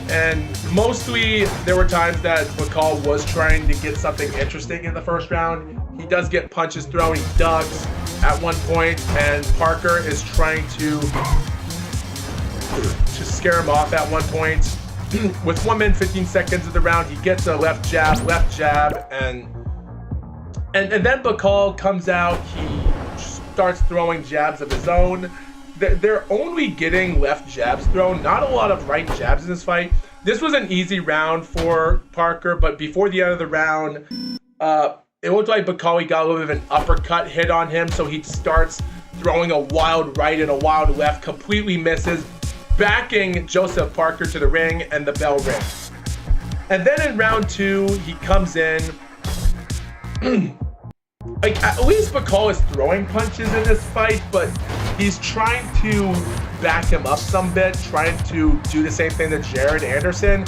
And mostly there were times that Bivol was trying to get something interesting in the first round. He does get punches thrown, he ducks at one point, and Parker is trying to scare him off at one point. With 1 minute 15 seconds of the round, he gets a left jab, and then Bivol comes out. He starts throwing jabs of his own. They're only getting left jabs thrown, not a lot of right jabs in this fight. This was an easy round for Parker, but before the end of the round, it looked like Bivol got a little bit of an uppercut hit on him, so he starts throwing a wild right and a wild left, completely misses, backing Joseph Parker to the ring, and the bell rings. And then in round 2, he comes in. Like, at least Bivol is throwing punches in this fight, but he's trying to back him up some bit, trying to do the same thing that Jared Anderson,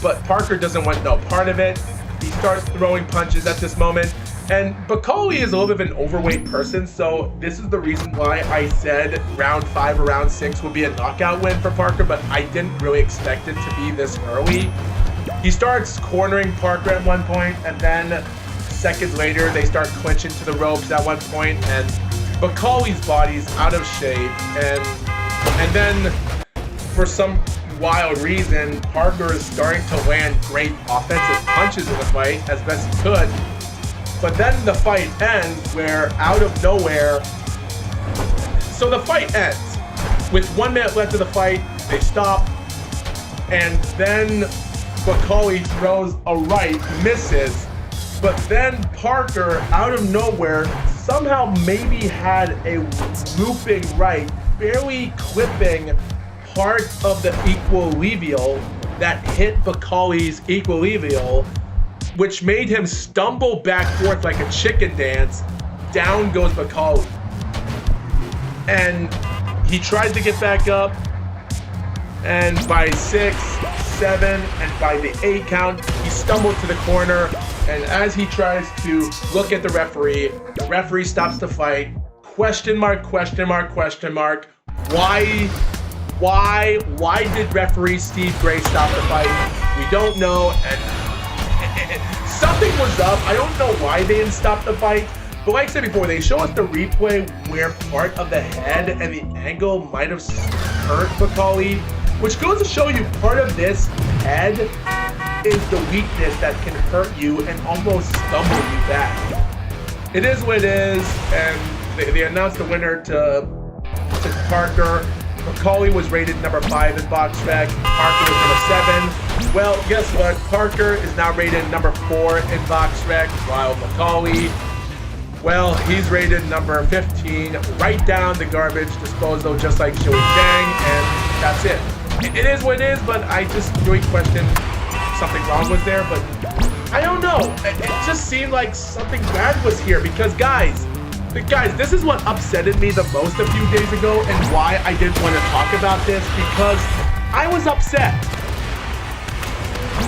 but Parker doesn't want no part of it. He starts throwing punches at this moment, and Bivol is a little bit of an overweight person, so this is the reason why I said round 5 or round 6 would be a knockout win for Parker, but I didn't really expect it to be this early. He starts cornering Parker at one point, and then seconds later they start clinching to the ropes at one point, and Bivoli's body's out of shape, and then for some wild reason, Parker is starting to land great offensive punches in the fight as best he could. But then the fight ends where out of nowhere, so the fight ends with 1 minute left of the fight. They stop, and then Bivol throws a right, misses, but then Parker out of nowhere somehow maybe had a looping right, barely clipping part of the equilibrium that hit Bivoli's equilibrium, which made him stumble back forth like a chicken dance. Down goes Bivol. And he tries to get back up, and by 6, 7, and by the 8 count, he stumbled to the corner, and as he tries to look at the referee stops the fight. Question mark, question mark, question mark. Why did referee Steve Gray stop the fight? We don't know, and something was up. I don't know why they didn't stop the fight, but like I said before, they show us the replay where part of the head and the angle might have hurt Bivol, which goes to show you part of this head is the weakness that can hurt you and almost stumble you back. It is what it is, and they announced the winner to Parker. Bivol was rated number 5 in BoxRec. Parker was number 7. Well, guess what? Parker is now rated number 4 in BoxRec, while Bivol, well, he's rated number 15. Right down the garbage disposal, just like Joey Zhang, and that's it. It is what it is, but I just really question something wrong was there, but I don't know. It just seemed like something bad was here because, guys, this is what upsetted me the most a few days ago and why I didn't want to talk about this, because I was upset.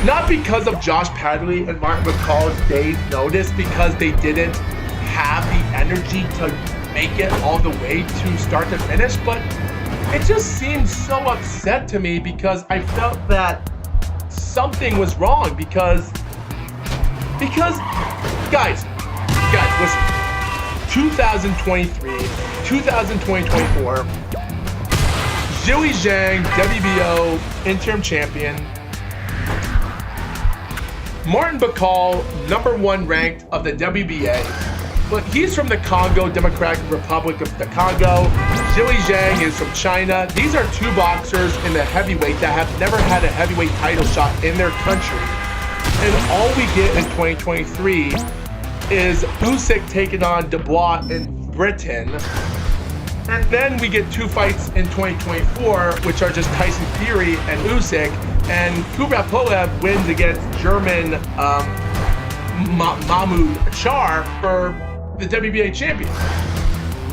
Not because of Josh Padley and Martin McCall's day's notice, because they didn't have the energy to make it all the way to start to finish, but it just seemed so upset to me because I felt that something was wrong because guys, listen. 2023, 2024, Joey Zhang, WBO interim champion. Martin Bivol, number 1 ranked of the WBA, but he's from the Congo Democratic Republic of the Congo. Joey Zhang is from China. These are 2 boxers in the heavyweight that have never had a heavyweight title shot in their country. And all we get in 2023 is Usyk taking on Dubois in Britain. And then we get 2 fights in 2024, which are just Tyson Fury and Usyk. And Kubrat Pulev wins against German Mahmoud Achar for the WBA champion.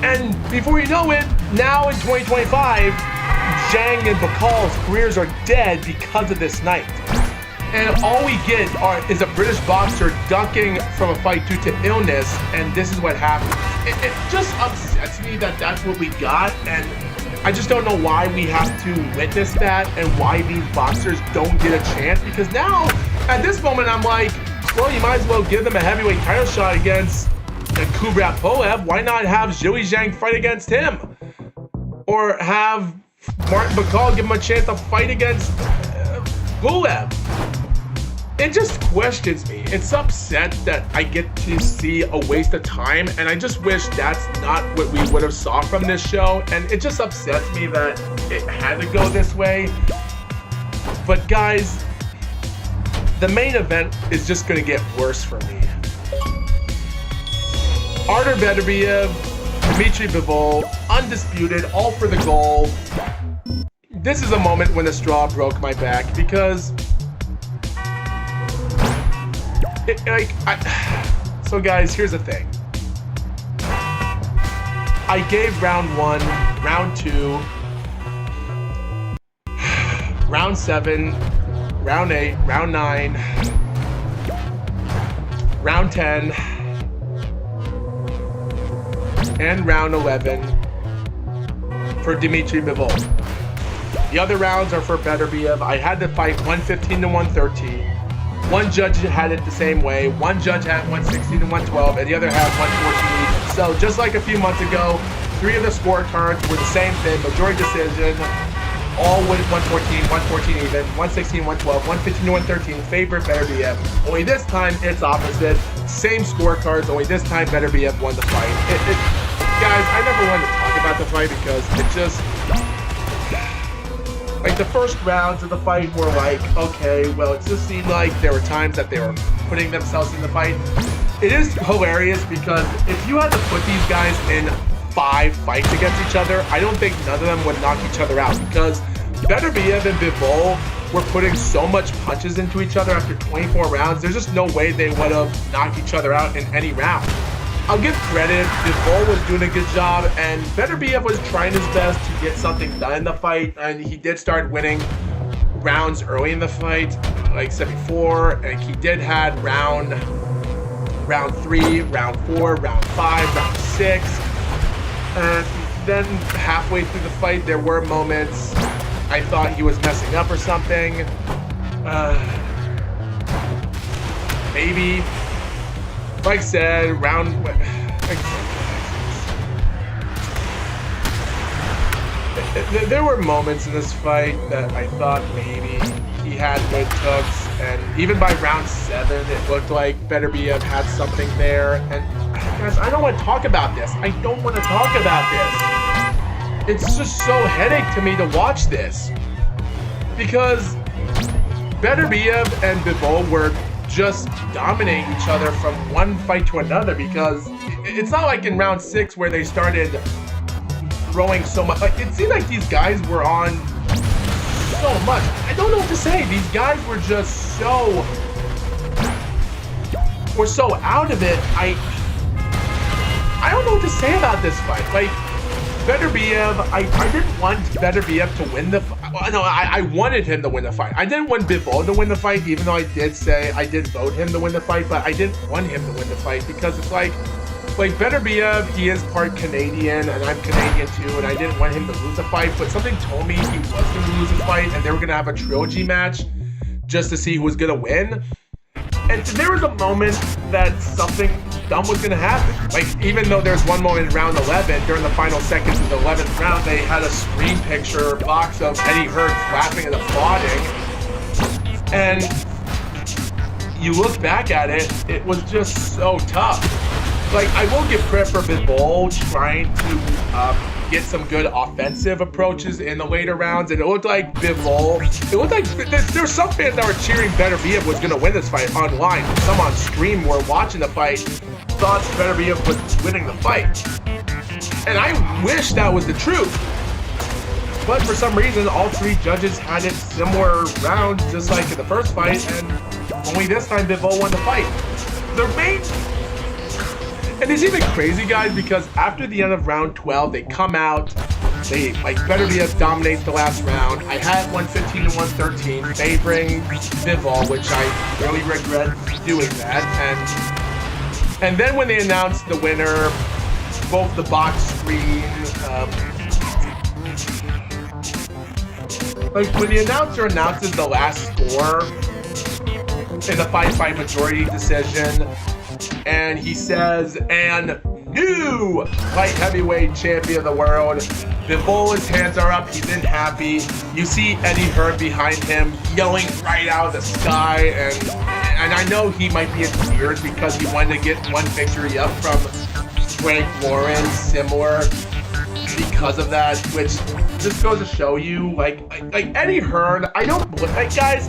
And before you know it, now in 2025, Zhang and Bakal's careers are dead because of this night. And all we get is a British boxer ducking from a fight due to illness, and this is what happened. It just upsets me that that's what we got, and I just don't know why we have to witness that and why these boxers don't get a chance, because now, at this moment, I'm like, well, you might as well give them a heavyweight title shot against Kubrat Pulev. Why not have Zhilei Zhang fight against him? Or have Martin Bakal give him a chance to fight against Pulev? It just questions me. It's upset that I get to see a waste of time, and I just wish that's not what we would have saw from this show, and it just upsets me that it had to go this way. But guys, the main event is just going to get worse for me. Artur Beterbiev, Dmitry Bivol, undisputed, all for the gold. This is a moment when the straw broke my back, because so guys, here's the thing. I gave round 1, round 2, round 7, round 8, round 9, round 10, and round 11 for Dmitry Bivol. The other rounds are for Beterbiev. I had to fight 115 to 113. One judge had it the same way. One judge had 116 to 112, and the other had 114 even. So just like a few months ago, 3 of the scorecards were the same thing. Majority decision, all with 114, 114 even, 116, 112, 115 to 113, favorite Beterbiev. Only this time it's opposite. Same scorecards, only this time Beterbiev won the fight. Guys, I never wanted to talk about the fight because it just... Like, the first rounds of the fight were like, okay, well, it just seemed like there were times that they were putting themselves in the fight. It is hilarious because if you had to put these guys in 5 fights against each other, I don't think none of them would knock each other out, because Beterbiev and Bivol were putting so much punches into each other after 24 rounds. There's just no way they would have knocked each other out in any round. I'll give credit, Bivol was doing a good job, and Beterbiev was trying his best to get something done in the fight, and he did start winning rounds early in the fight, like I said before, and he did had round 3, round 4, round 5, round 6, and then halfway through the fight, there were moments I thought he was messing up or something. Maybe. Like I said, there were moments in this fight that I thought maybe he had good hooks, and even by round 7, it looked like Beterbiev had something there. And guys, I don't want to talk about this. I don't want to talk about this. It's just so headache to me to watch this, because Beterbiev and Bivol were just dominating each other from one fight to another, because it's not like in round 6 where they started throwing so much. Like, it seemed like these guys were on so much. I don't know what to say. These guys were just so out of it. I don't know what to say about this fight. Like, Beterbiev, I didn't want Beterbiev to win the fight. No, I wanted him to win the fight. I didn't want Bivol to win the fight, even though I did say I did vote him to win the fight, but I didn't want him to win the fight because it's like Beterbiev, he is part Canadian, and I'm Canadian too, and I didn't want him to lose a fight, but something told me he was going to lose a fight, and they were going to have a trilogy match just to see who was going to win. And there was a moment that something dumb was going to happen. Like, even though there's one moment in round 11, during the final seconds of the 11th round, they had a screen picture box of Eddie Hearn clapping and applauding. And you look back at it, it was just so tough. Like, I will give credit for Bivol trying to get some good offensive approaches in the later rounds, and it looked like Bivol, there's some fans that were cheering Beterbiev was going to win this fight online. Some on stream were watching the fight, thought Beterbiev was winning the fight. And I wish that was the truth. But for some reason, all 3 judges had it similar rounds, just like in the first fight, and only this time Bivol won the fight. And it's even crazy, guys, because after the end of round 12, they come out Beterbiev dominates the last round. I had 115 to 113, favoring Bivol, which I really regret doing that. And then when they announced the winner, both the box screen, when the announcer announces the last score in the fight by majority decision, and he says, and new light heavyweight champion of the world. Bivol, his hands are up, he's in happy. You see Eddie Hearn behind him yelling right out of the sky, and I know he might be in tears because he wanted to get one victory up from Frank Warren, similar because of that, which just goes to show you, like Eddie Hearn, guys,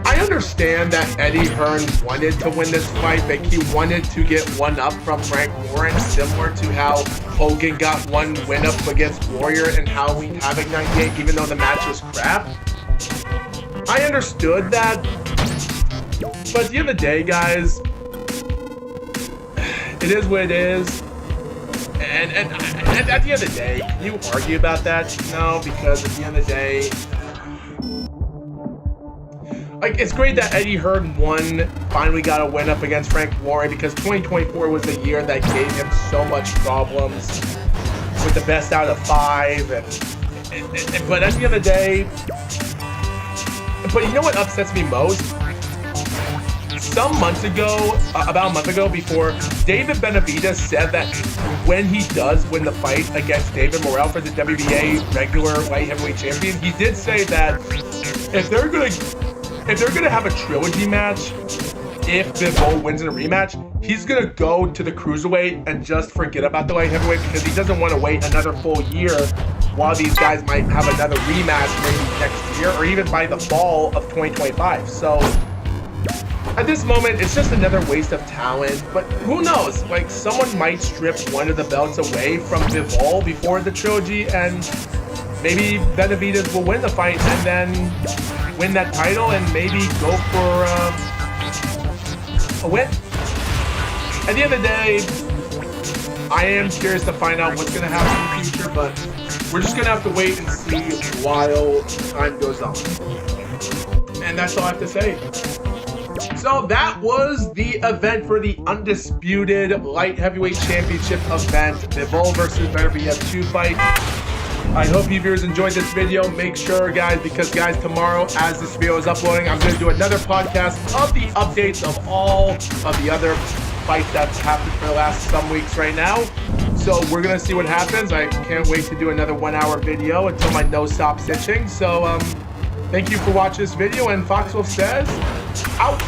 I understand that Eddie Hearn wanted to win this fight, but he wanted to get one up from Frank Warren, similar to how Hogan got one win up against Warrior in Halloween Havoc 98, even though the match was crap. I understood that, but at the end of the day, guys, it is what it is. And at the end of the day, can you argue about that? No, because at the end of the day, it's great that Eddie Hearn finally got a win up against Frank Warren, because 2024 was the year that gave him so much problems with the best out of 5. But at the end of the day, but you know what upsets me most? Some months ago, about a month ago, before, David Benavidez said that when he does win the fight against David Morrell for the WBA regular light heavyweight champion, he did say that if they're gonna have a trilogy match, if Bivol wins in a rematch, he's gonna go to the cruiserweight and just forget about the light heavyweight, because he doesn't want to wait another full year while these guys might have another rematch maybe next year or even by the fall of 2025. So at this moment, it's just another waste of talent. But who knows? Someone might strip one of the belts away from Bivol before the trilogy, and maybe Benavidez will win the fight and then win that title and maybe go for a win. At the end of the day, I am curious to find out what's going to happen in the future, but we're just going to have to wait and see while time goes on. And that's all I have to say. So that was the event for the Undisputed Light Heavyweight Championship event, Bivol versus Beterbiev 2 fight. I hope you viewers enjoyed this video. Make sure, guys, because guys, tomorrow as this video is uploading, I'm going to do another podcast of the updates of all of the other fights that's happened for the last some weeks right now. So we're going to see what happens. I can't wait to do another 1 hour video until my nose stops itching. So thank you for watching this video, and Foxwolf says, out.